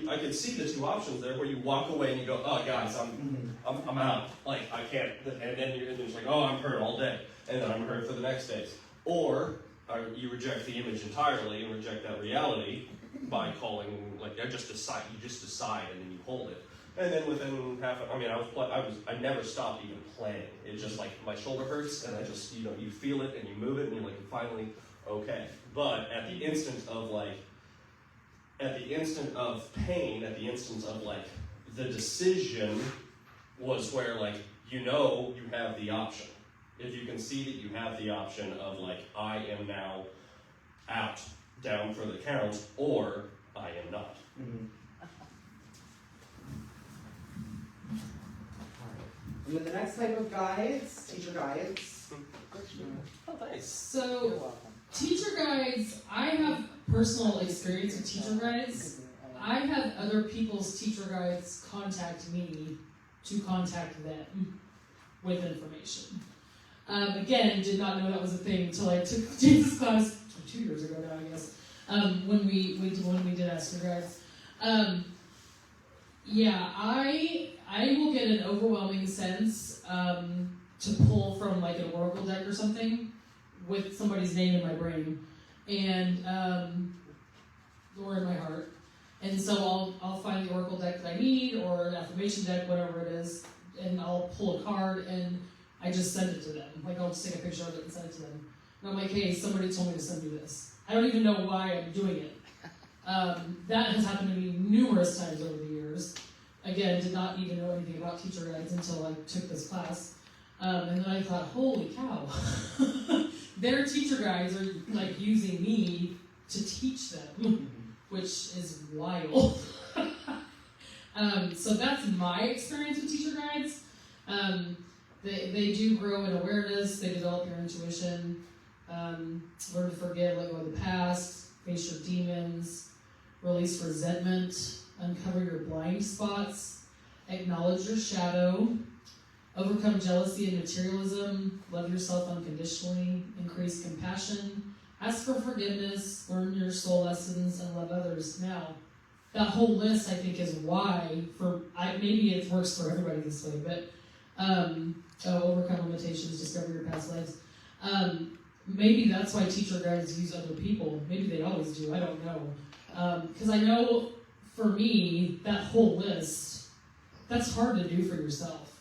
Speaker 5: I can see the two options there where you walk away and you go, oh guys, I'm out, like I can't, and then you're just like, oh, I'm hurt all day, and then I'm hurt for the next days. Or you reject the image entirely and reject that reality by calling, like, you just decide and then you hold it. And then within I never stopped even playing. It's just like my shoulder hurts, and I just, you feel it and you move it and you're like, finally, okay. But at the instant of pain, at the instant of like the decision was where like, you have the option. If you can see that you have the option of like, I am now out, down for the count, or I am not.
Speaker 1: Mm-hmm. And then the next type of guides, teacher guides.
Speaker 5: Oh, nice.
Speaker 2: So, teacher guides, I have personal experience with teacher guides. I had other people's teacher guides contact me to contact them with information. Again, did not know that was a thing until I took James' class 2 years ago now, I guess, when we did Ask Your Guides. Yeah, I will get an overwhelming sense to pull from like an oracle deck or something with somebody's name in my brain and or in my heart. And so I'll find the oracle deck that I need, or an affirmation deck, whatever it is, and I'll pull a card and I just send it to them. Like, I'll just take a picture of it and send it to them. And I'm like, hey, somebody told me to send you this. I don't even know why I'm doing it. That has happened to me numerous times over the years. Again, did not even know anything about teacher guides until I took this class. And then I thought, holy cow. Their teacher guides are like using me to teach them, which is wild. So that's my experience with teacher guides. They do grow in awareness, they develop your intuition, learn to forgive, let go of the past, face your demons, release resentment, uncover your blind spots, acknowledge your shadow, overcome jealousy and materialism, love yourself unconditionally, increase compassion, ask for forgiveness, learn your soul lessons, and love others. Now, that whole list, I think, is why, maybe it works for everybody this way, but overcome limitations, discover your past lives. Maybe that's why teacher guides use other people. Maybe they always do, I don't know. Because I know, for me, that whole list, that's hard to do for yourself.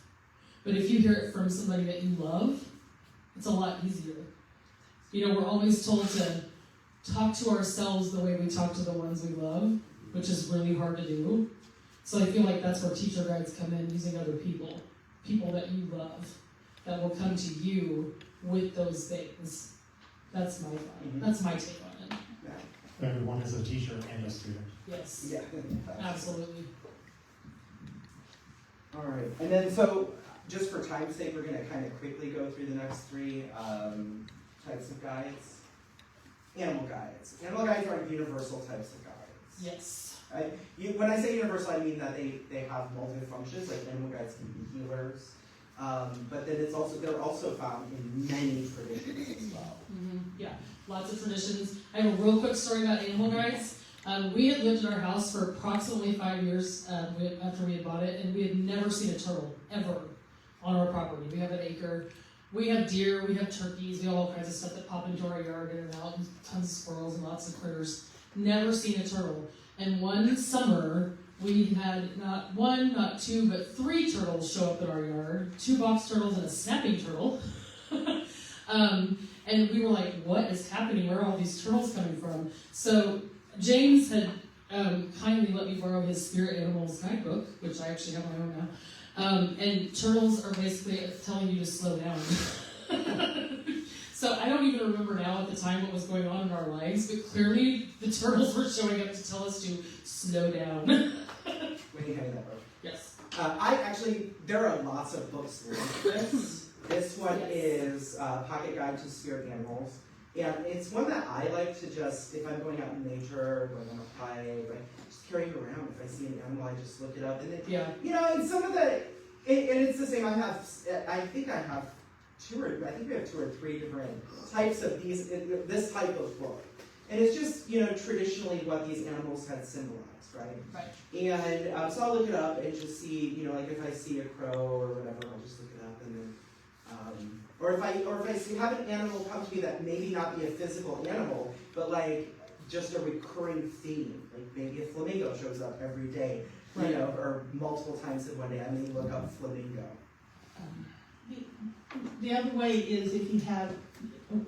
Speaker 2: But if you hear it from somebody that you love, it's a lot easier. We're always told to talk to ourselves the way we talk to the ones we love, which is really hard to do. So I feel like that's where teacher guides come in, using other people that you love, that will come to you with those things. That's my thought. Mm-hmm. That's my take on it.
Speaker 1: Yeah.
Speaker 8: Everyone is a teacher and a student.
Speaker 2: Yes.
Speaker 1: Yeah.
Speaker 2: Absolutely.
Speaker 1: All right. And then, so just for time's sake, we're going to kind of quickly go through the next three types of guides. Animal guides. Animal guides are universal types of guides.
Speaker 2: Yes.
Speaker 1: When I say universal, I mean that they have multi-functions, like animal guides can be healers. But then they're also found in many traditions as well.
Speaker 2: Mm-hmm. Yeah, lots of traditions. I have a real quick story about animal guides. We had lived in our house for approximately 5 years after we had bought it, and we had never seen a turtle, ever, on our property. We have an acre. We have deer, we have turkeys, we have all kinds of stuff that pop into our yard in and out, and tons of squirrels and lots of critters. Never seen a turtle. And one summer, we had not one, not two, but 3 turtles show up in our yard. 2 box turtles and a snapping turtle. And we were like, what is happening? Where are all these turtles coming from? So James had kindly let me borrow his Spirit Animals guidebook, which I actually have my own now. And turtles are basically telling you to slow down. So I don't even remember now at the time what was going on in our lives, but clearly the turtles were showing up to tell us to slow down.
Speaker 1: When you have that book.
Speaker 2: Yes.
Speaker 1: There are lots of books like this. This one is Pocket Guide to Spirit Animals. And it's one that I like to just, if I'm going out in nature, going on a hike, just carry it around. If I see an animal, I just look it up. And then,
Speaker 2: Yeah.
Speaker 1: and some of the, and it's the same. I think I have I think we have 2 or 3 different types of this type of book. And it's just, traditionally what these animals had symbolized, right?
Speaker 2: Right.
Speaker 1: And so I'll look it up and just see, like if I see a crow or whatever, I'll just look it up and then, or if I have an animal come to me that maybe not be a physical animal, but like just a recurring theme, like maybe a flamingo shows up every day,
Speaker 2: Right.
Speaker 1: or multiple times in one day, I may look up flamingo.
Speaker 4: The other way is if you have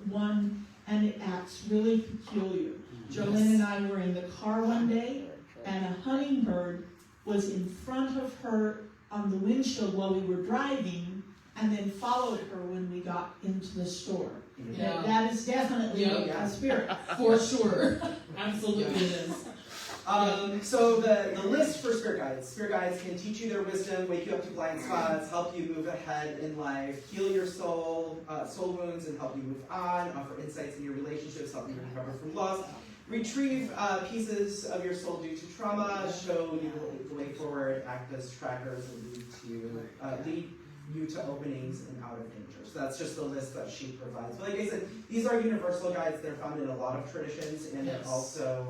Speaker 4: one and it acts really peculiar. Jolene and I were in the car one day, and a hummingbird was in front of her on the windshield while we were driving, and then followed her when we got into the store.
Speaker 2: Yeah.
Speaker 4: That is definitely
Speaker 1: Yeah.
Speaker 4: a spirit.
Speaker 2: For sure. Absolutely it is.
Speaker 1: So the list for spirit guides can teach you their wisdom, wake you up to blind spots, help you move ahead in life, heal your soul wounds and help you move on, offer insights in your relationships, help you recover from loss, retrieve pieces of your soul due to trauma, show you the way forward, act as trackers, and lead you to openings and out of danger. So that's just the list that she provides. But like I said, these are universal guides. They're found in a lot of traditions, and
Speaker 2: Yes.
Speaker 1: it also,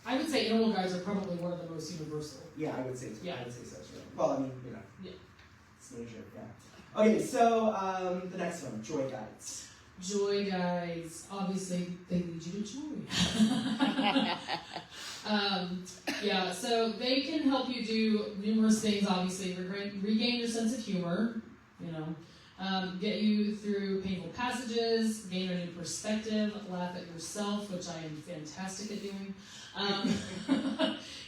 Speaker 2: I would say animal guides are probably one of the most universal.
Speaker 1: yeah, I would say so.
Speaker 2: Yeah.
Speaker 1: I would say so. Too. Well, I mean,
Speaker 2: Yeah.
Speaker 1: it's nature. Yeah. Okay, so the next one, joy guides.
Speaker 2: Joy guides, obviously, they lead you to joy. Yeah, so they can help you do numerous things, obviously. Regain your sense of humor, get you through painful passages, gain a new perspective, laugh at yourself, which I am fantastic at doing.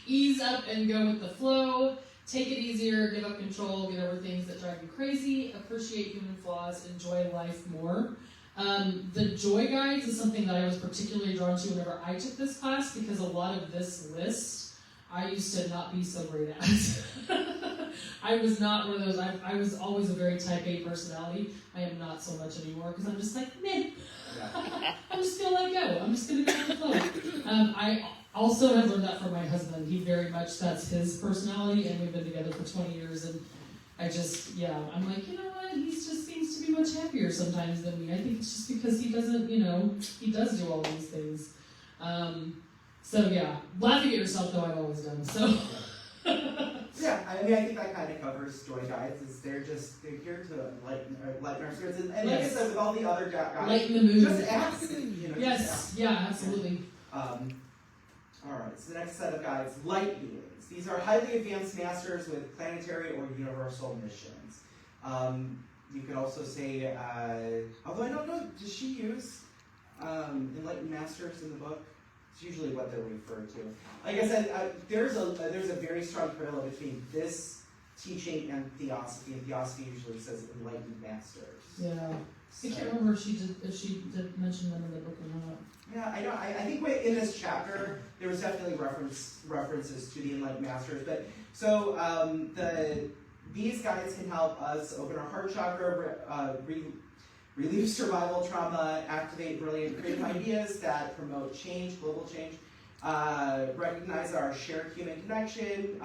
Speaker 2: Ease up and go with the flow. Take it easier, give up control, get over things that drive you crazy, appreciate human flaws, enjoy life more. The joy guides is something that I was particularly drawn to whenever I took this class, because a lot of this list I used to not be so great at. I was not one of those, I was always a very type A personality. I am not so much anymore, because I'm just like, meh. I'm just gonna let go. I'm just gonna go with the flow. I also have learned that from my husband. He very much, that's his personality, and we've been together for 20 years, and I'm like, you know what, he just seems to be much happier sometimes than me. I think it's just because he doesn't, he does do all these things. So yeah, laughing at yourself though I've always done, so.
Speaker 1: Yeah, I think that kind of covers joy guides. Is they're here to lighten our spirits, and like I said, with all the other guides,
Speaker 2: Lighten the mood.
Speaker 1: just ask.
Speaker 2: Yes,
Speaker 1: just ask.
Speaker 2: yeah, absolutely.
Speaker 1: All right, so the next set of guides, light beings. These are highly advanced masters with planetary or universal missions. You could also say, although I don't know, does she use enlightened masters in the book? It's usually what they're referred to. Like I said, there's a very strong parallel between this teaching and theosophy, and theosophy usually says enlightened masters.
Speaker 2: Yeah.
Speaker 1: So,
Speaker 2: I can't remember if she did mention them in the book or not.
Speaker 1: yeah, I know. I think in this chapter there was definitely references to the enlightened masters. But so these guides can help us open our heart chakra, relieve survival trauma, activate brilliant creative ideas that promote change, global change, recognize our shared human connection.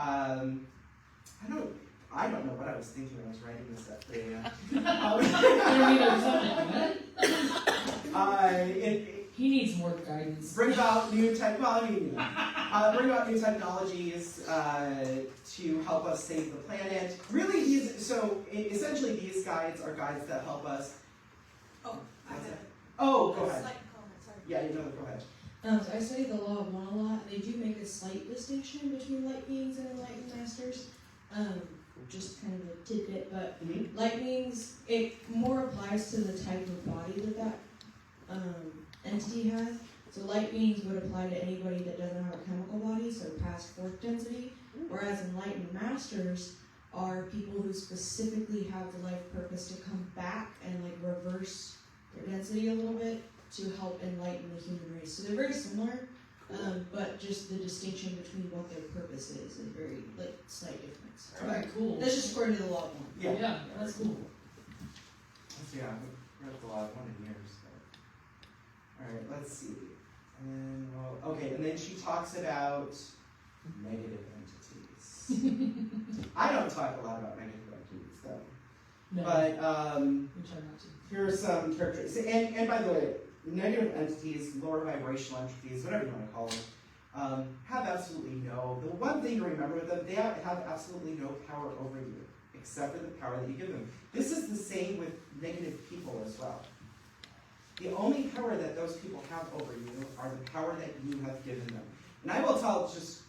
Speaker 1: I don't know what I was thinking when I was writing this up.
Speaker 2: He needs more guidance.
Speaker 1: Bring about new technologies to help us save the planet. Really, essentially these guides are guides that help us. Go ahead. Yeah, go ahead.
Speaker 9: So I study the law of one a lot, and they do make a slight distinction between light beings and enlightened masters. Just kind of a tidbit, but light beings, it more applies to the type of body that entity has. So light beings would apply to anybody that doesn't have a chemical body, so past fourth density, whereas enlightened masters are people who specifically have the life purpose to come back and reverse their density a little bit to help enlighten the human race. So they're very similar, but just the distinction between what their purpose is very slight difference.
Speaker 2: Okay, cool.
Speaker 9: That's just according to the law of one.
Speaker 2: Yeah, that's cool.
Speaker 1: Yeah, I've read the law of one in years. All right, let's see. And then she talks about negative entities. I don't talk a lot about negative entities, though.
Speaker 2: No,
Speaker 1: But
Speaker 2: we try not to.
Speaker 1: here are some characteristics. And by the way, negative entities, lower vibrational entities, whatever you want to call them, have absolutely no. The one thing to remember with them, they have absolutely no power over you, except for the power that you give them. This is the same with negative people as well. The only power that those people have over you are the power that you have given them. And I will tell just,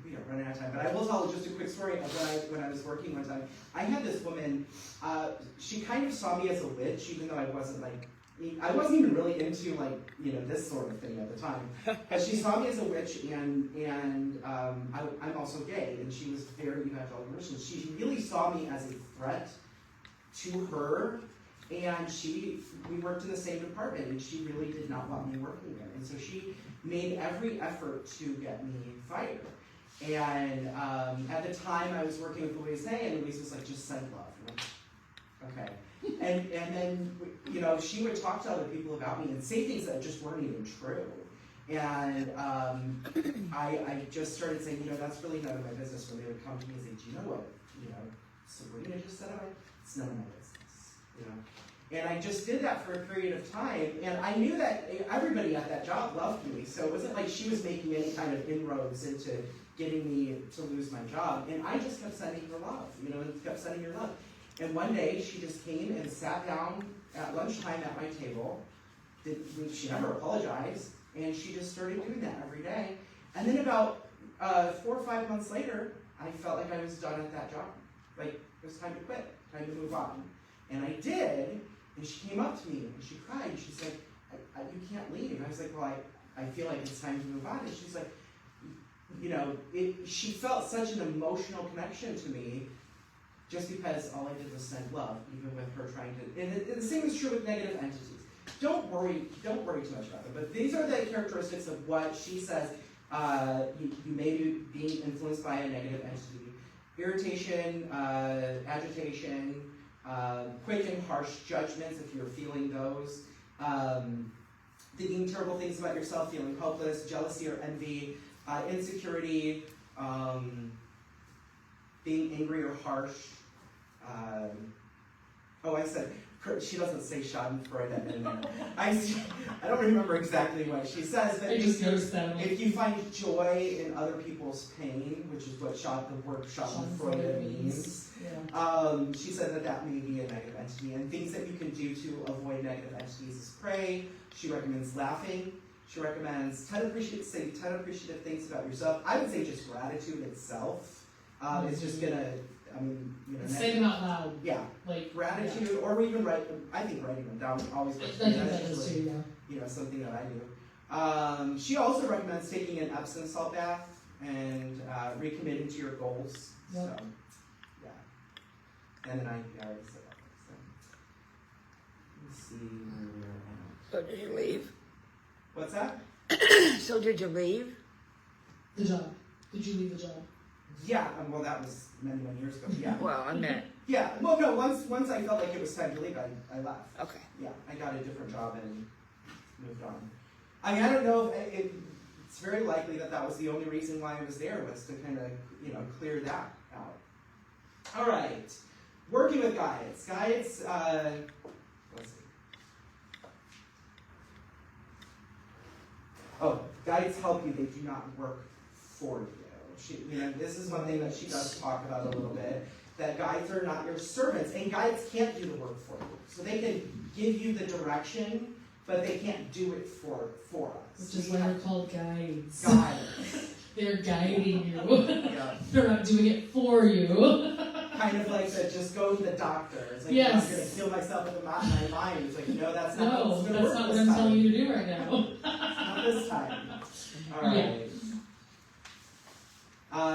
Speaker 1: we are running out of time, but I will tell just a quick story of when I was working one time. I had this woman, she kind of saw me as a witch, even though I wasn't even really into this sort of thing at the time. But she saw me as a witch, and I'm also gay, and she was very evangelical Christian. She really saw me as a threat to her, and we worked in the same department, and she really did not want me working there. And so she made every effort to get me fired. And at the time, I was working with Louise Hay, and Louise was like, just send love. Okay. And then, she would talk to other people about me and say things that just weren't even true. And I just started saying, that's really none of my business. When they would come to me and say, do you know what, Sabrina just said about it? It's none of my business, And I just did that for a period of time, and I knew that everybody at that job loved me, so it wasn't like she was making any kind of inroads into getting me to lose my job, and I just kept sending her love, and kept sending her love. And one day, she just came and sat down at lunchtime at my table. She never apologized, and she just started doing that every day. And then about 4 or 5 months later, I felt like I was done at that job. Like, it was time to quit, time to move on. And I did, and she came up to me, and she cried, and she said, you can't leave. And I was like, well, I feel like it's time to move on. And she's like, she felt such an emotional connection to me, just because all I did was send love, even with her trying to, and the same is true with negative entities. Don't worry too much about them, but these are the characteristics of what she says you may be being influenced by a negative entity. Irritation, agitation, quick and harsh judgments if you're feeling those, thinking terrible things about yourself, feeling hopeless, jealousy or envy, insecurity, being angry or harsh. I said, she doesn't say Schadenfreude in there. I don't remember exactly what she says, but if you find joy in other people's pain, which is what the word Schadenfreude means, yeah. She said that may be a negative entity, and things that you can do to avoid negative entities is pray. She recommends laughing. She recommends 10 appreciative things about yourself. I would say just gratitude itself is just gonna,
Speaker 2: say them out loud.
Speaker 1: Yeah, like gratitude, or even writing them down always works.
Speaker 2: I think that does too, yeah.
Speaker 1: Something that I do. She also recommends taking an Epsom salt bath and recommitting to your goals. Yep. So, yeah. And then I already said that. So, let's see where we're at.
Speaker 10: So did you leave?
Speaker 1: What's that?
Speaker 10: So did you leave?
Speaker 2: The job. Did you leave the job?
Speaker 1: Yeah, well, that was many years ago. Yeah.
Speaker 10: Well, I meant.
Speaker 1: Yeah. Well, no. Once I felt like it was time to leave, I left.
Speaker 10: Okay.
Speaker 1: Yeah, I got a different job and moved on. I don't know if it's very likely that was the only reason why I was there, was to kind of clear that out. All right, working with guides. Guides. Let's see. Oh, guides help you. They do not work for you. This is one thing that she does talk about a little bit, that guides are not your servants, and guides can't do the work for you. So they can give you the direction, but they can't do it for us.
Speaker 2: Which is why they're called guides.
Speaker 1: Guides.
Speaker 2: They're guiding you.
Speaker 1: Yeah.
Speaker 2: They're not doing it for you.
Speaker 1: Kind of like that, just go to the doctor. It's like,
Speaker 2: yes.
Speaker 1: I'm going to heal myself with my mind. It's like, no, that's not
Speaker 2: no,
Speaker 1: what's
Speaker 2: that's not what I'm telling you to do right now.
Speaker 1: Not this time. All right.
Speaker 2: Yeah.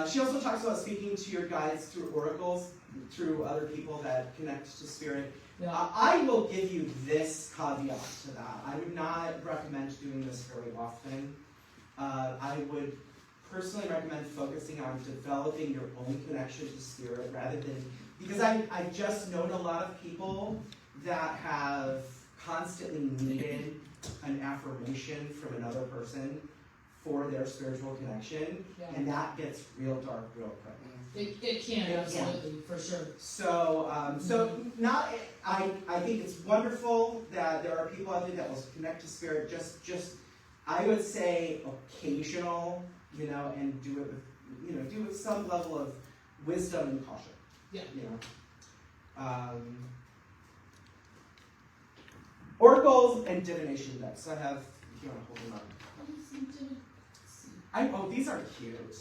Speaker 1: She also talks about speaking to your guides through oracles, through other people that connect to spirit.
Speaker 2: Yeah.
Speaker 1: I will give you this caveat to that. I would not recommend doing this very often. I would personally recommend focusing on developing your own connection to spirit rather than, because I've just known a lot of people that have constantly needed an affirmation from another person for their spiritual connection,
Speaker 2: Yeah.
Speaker 1: and that gets real dark real quick.
Speaker 2: It can, absolutely, for sure.
Speaker 1: So, I think it's wonderful that there are people out there that will connect to spirit. Just, I would say occasional, and do it with some level of wisdom and caution.
Speaker 2: Yeah.
Speaker 1: Oracles and divination decks. I have, if you want to hold them up. These are cute.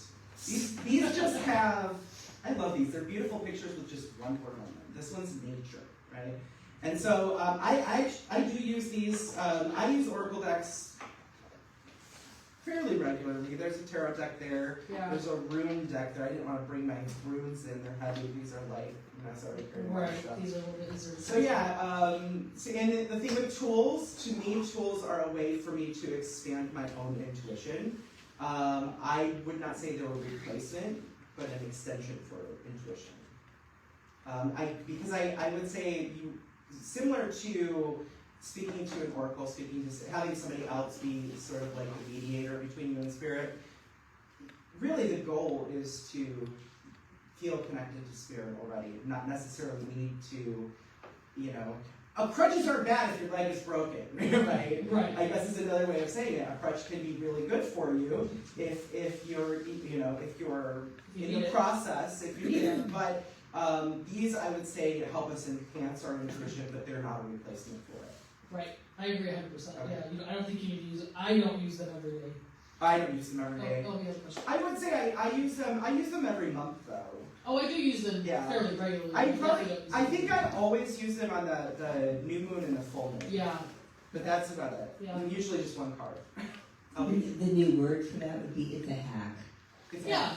Speaker 1: These just have, I love these. They're beautiful pictures with just one word on them. This one's nature, right? And so I do use these. I use Oracle decks fairly regularly. There's a tarot deck there.
Speaker 2: Yeah.
Speaker 1: There's a rune deck there. I didn't want to bring my runes in. They're heavy. These are light. That's already pretty much
Speaker 2: Right,
Speaker 1: stuff.
Speaker 2: these are a little bit easier.
Speaker 1: So yeah, and the thing with tools, to me, tools are a way for me to expand my own intuition. I would not say they're a replacement, but an extension for intuition. Because I would say similar to speaking to an oracle, having somebody else be sort of like the mediator between you and spirit. Really, the goal is to feel connected to spirit already, not necessarily need to, crutches are bad if your leg is broken, right?
Speaker 2: Right.
Speaker 1: I guess is another way of saying it. A crutch can be really good for you if you're in the process, if you need it. But these, I would say, help us enhance our intuition, but they're not a replacement for it.
Speaker 2: Right. I agree 100%.
Speaker 1: Okay.
Speaker 2: Yeah. I don't think you need to use it. I don't use them every day.
Speaker 1: I don't use them every day.
Speaker 2: Oh, the other question.
Speaker 1: I would say I use them every month though.
Speaker 2: Oh, I do use them
Speaker 1: Yeah.
Speaker 2: fairly regularly.
Speaker 1: I think I always use them on the new moon and the full moon.
Speaker 2: Yeah.
Speaker 1: But that's about it.
Speaker 2: Yeah.
Speaker 1: And usually just one card.
Speaker 11: The new word for that would be it's a hack.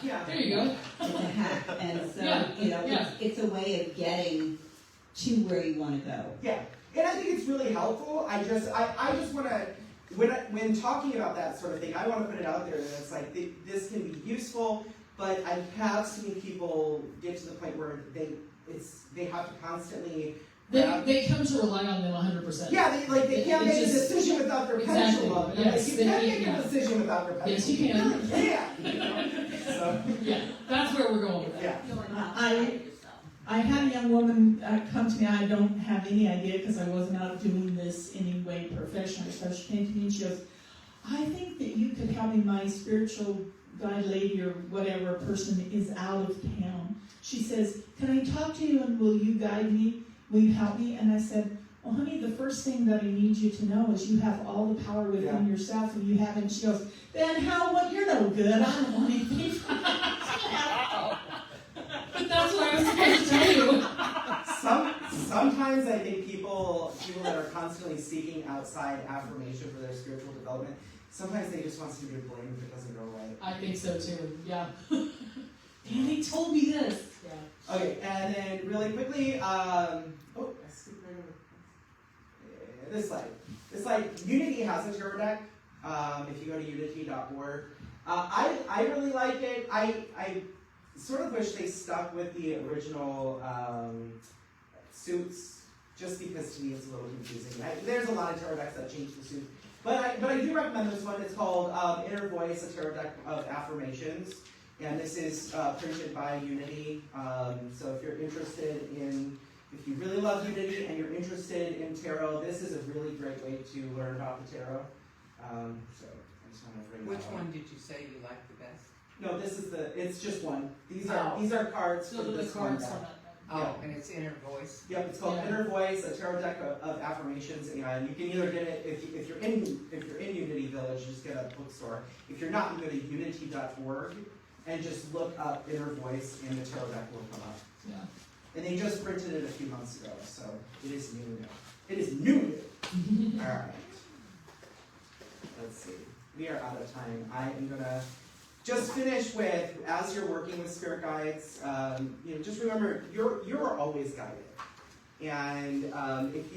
Speaker 2: Yeah. There you go.
Speaker 11: It's a hack. And so,
Speaker 2: Yeah.
Speaker 11: it's a way of getting to where you want to go.
Speaker 1: Yeah. And I think it's really helpful. I just want to, when talking about that sort of thing, I want to put it out there that it's like, this can be useful, but I have seen people get to the point where they have to constantly...
Speaker 2: They come to rely on them 100%.
Speaker 1: Yeah, they can't make a decision without their pendulum.
Speaker 2: Yes,
Speaker 1: You can't make a decision without their pendulum.
Speaker 2: Yes, you can.
Speaker 1: So,
Speaker 2: yeah, that's where we're going with that.
Speaker 1: yeah.
Speaker 4: I had a young woman come to me. I don't have any idea because I wasn't out doing this anyway professionally. So she came to me and she goes, I think that you could help me. My spiritual guide lady or whatever person is out of town. She says, can I talk to you and will you guide me? Will you help me? And I said, well, honey, the first thing that I need you to know is you have all the power within yourself and you haven't. She goes, then you're no good. I don't want anything from you.
Speaker 2: But that's what I was supposed to tell you.
Speaker 1: Sometimes I think people that are constantly seeking outside affirmation for their spiritual development, sometimes they just want somebody to blame if it doesn't go right.
Speaker 2: I think so too, yeah. And they told me this. Yeah.
Speaker 1: Okay, and then really quickly, I skipped right over this slide. This slide, Unity has a tarot deck. If you go to unity.org, I really like it. I sort of wish they stuck with the original suits, just because to me it's a little confusing. There's a lot of tarot decks that change the suits, but I do recommend this one. It's called Inner Voice, a tarot deck of affirmations, and this is printed by Unity. So if you're interested if you really love Unity and you're interested in tarot, this is a really great way to learn about the tarot. So I just want to bring
Speaker 3: Which
Speaker 1: that up.
Speaker 3: one did you say you liked the best?
Speaker 1: No, it's just one. These are cards
Speaker 2: So
Speaker 1: for
Speaker 2: the
Speaker 1: this one
Speaker 2: cards
Speaker 1: deck.
Speaker 2: on that.
Speaker 3: Oh, and it's Inner Voice.
Speaker 1: Yep, it's called
Speaker 2: Yeah.
Speaker 1: Inner Voice, a tarot deck of affirmations, and you can either get it if you're in Unity Village, just get a bookstore. If you're not, you go to unity.org and just look up Inner Voice, and the tarot deck will come up.
Speaker 2: Yeah.
Speaker 1: And they just printed it a few months ago, so it is new now. It is new. All right. Let's see. We are out of time. I am gonna just finish with, as you're working with spirit guides, just remember you're always guided. And if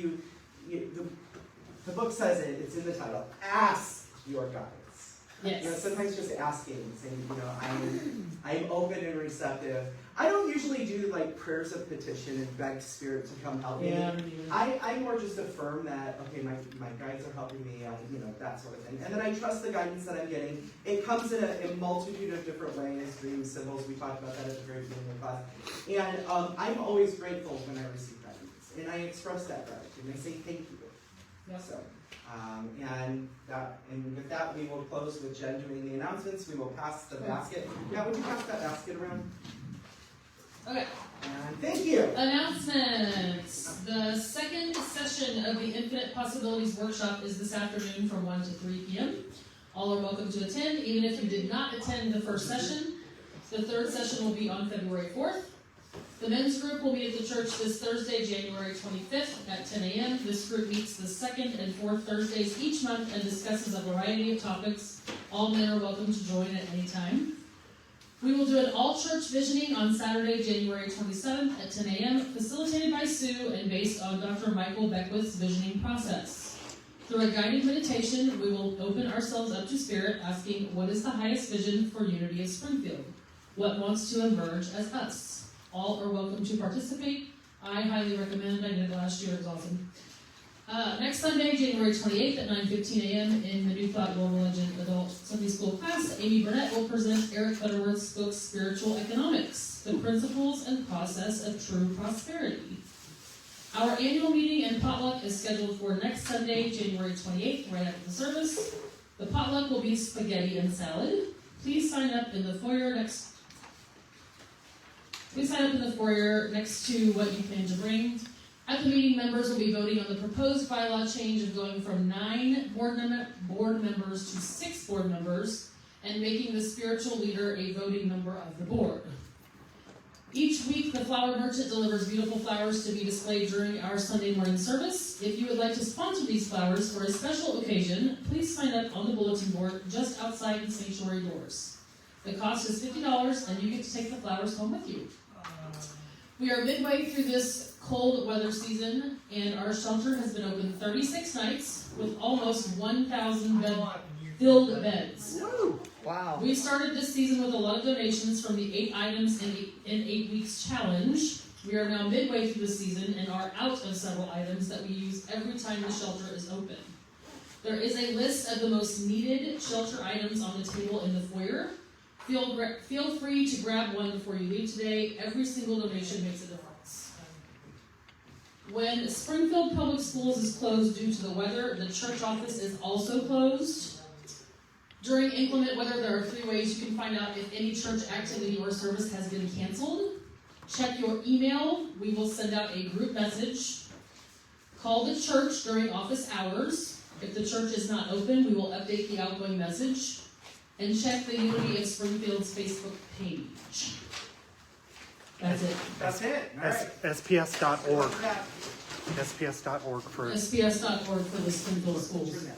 Speaker 1: the book says it's in the title. Ask your guides.
Speaker 2: Yes.
Speaker 1: Sometimes just asking, saying, I'm open and receptive. I don't usually do like prayers of petition and beg Spirit to come help me.
Speaker 2: Yeah.
Speaker 1: I more just affirm that, okay, my guides are helping me, that sort of thing. And then I trust the guidance that I'm getting. It comes in a multitude of different ways, dreams, symbols, we talked about that at the very beginning of the class. And I'm always grateful when I receive guidance. And I express that gratitude, and I say thank you.
Speaker 2: Yep.
Speaker 1: So, and with that, we will close with Jen doing the announcements. We will pass the basket. Yeah, would you pass that basket around?
Speaker 2: Okay.
Speaker 1: And thank you.
Speaker 2: Announcements. The second session of the Infinite Possibilities Workshop is this afternoon from 1 to 3 p.m. All are welcome to attend, even if you did not attend the first session. The third session will be on February 4th. The men's group will be at the church this Thursday, January 25th at 10 a.m. This group meets the second and fourth Thursdays each month and discusses a variety of topics. All men are welcome to join at any time. We will do an all-church visioning on Saturday, January 27th at 10 a.m., facilitated by Sue and based on Dr. Michael Beckwith's visioning process. Through a guided meditation, we will open ourselves up to Spirit, asking, what is the highest vision for Unity of Springfield? What wants to emerge as us? All are welcome to participate. I highly recommend. I did it last year. It was awesome. Next Sunday, January 28th at 9:15 a.m. in the New Thought Global Legend Adult Sunday School class, Amy Burnett will present Eric Butterworth's book, Spiritual Economics, The Principles and Process of True Prosperity. Our annual meeting and potluck is scheduled for next Sunday, January 28th, right after the service. The potluck will be spaghetti and salad. Please sign up in the foyer next to what you plan to bring. At the meeting, members will be voting on the proposed bylaw change of going from 9 board members to 6 board members and making the spiritual leader a voting member of the board. Each week, the flower merchant delivers beautiful flowers to be displayed during our Sunday morning service. If you would like to sponsor these flowers for a special occasion, please sign up on the bulletin board just outside the sanctuary doors. The cost is $50 and you get to take the flowers home with you. We are midway through this cold weather season, and our shelter has been open 36 nights with almost 1,000 filled beds.
Speaker 10: Wow.
Speaker 2: We started this season with a lot of donations from the 8 items in 8 weeks challenge. We are now midway through the season and are out of several items that we use every time the shelter is open. There is a list of the most needed shelter items on the table in the foyer. Feel free to grab one before you leave today. Every single donation makes a difference. When Springfield Public Schools is closed due to the weather, the church office is also closed. During inclement weather, there are 3 ways you can find out if any church activity or service has been canceled. Check your email. We will send out a group message. Call the church during office hours. If the church is not open, we will update the outgoing message. And check the Unity of Springfield's Facebook page. That's it.
Speaker 1: That's it. All right.
Speaker 8: SPS.org. SPS.org for
Speaker 2: SPS.org for the Springfield schools.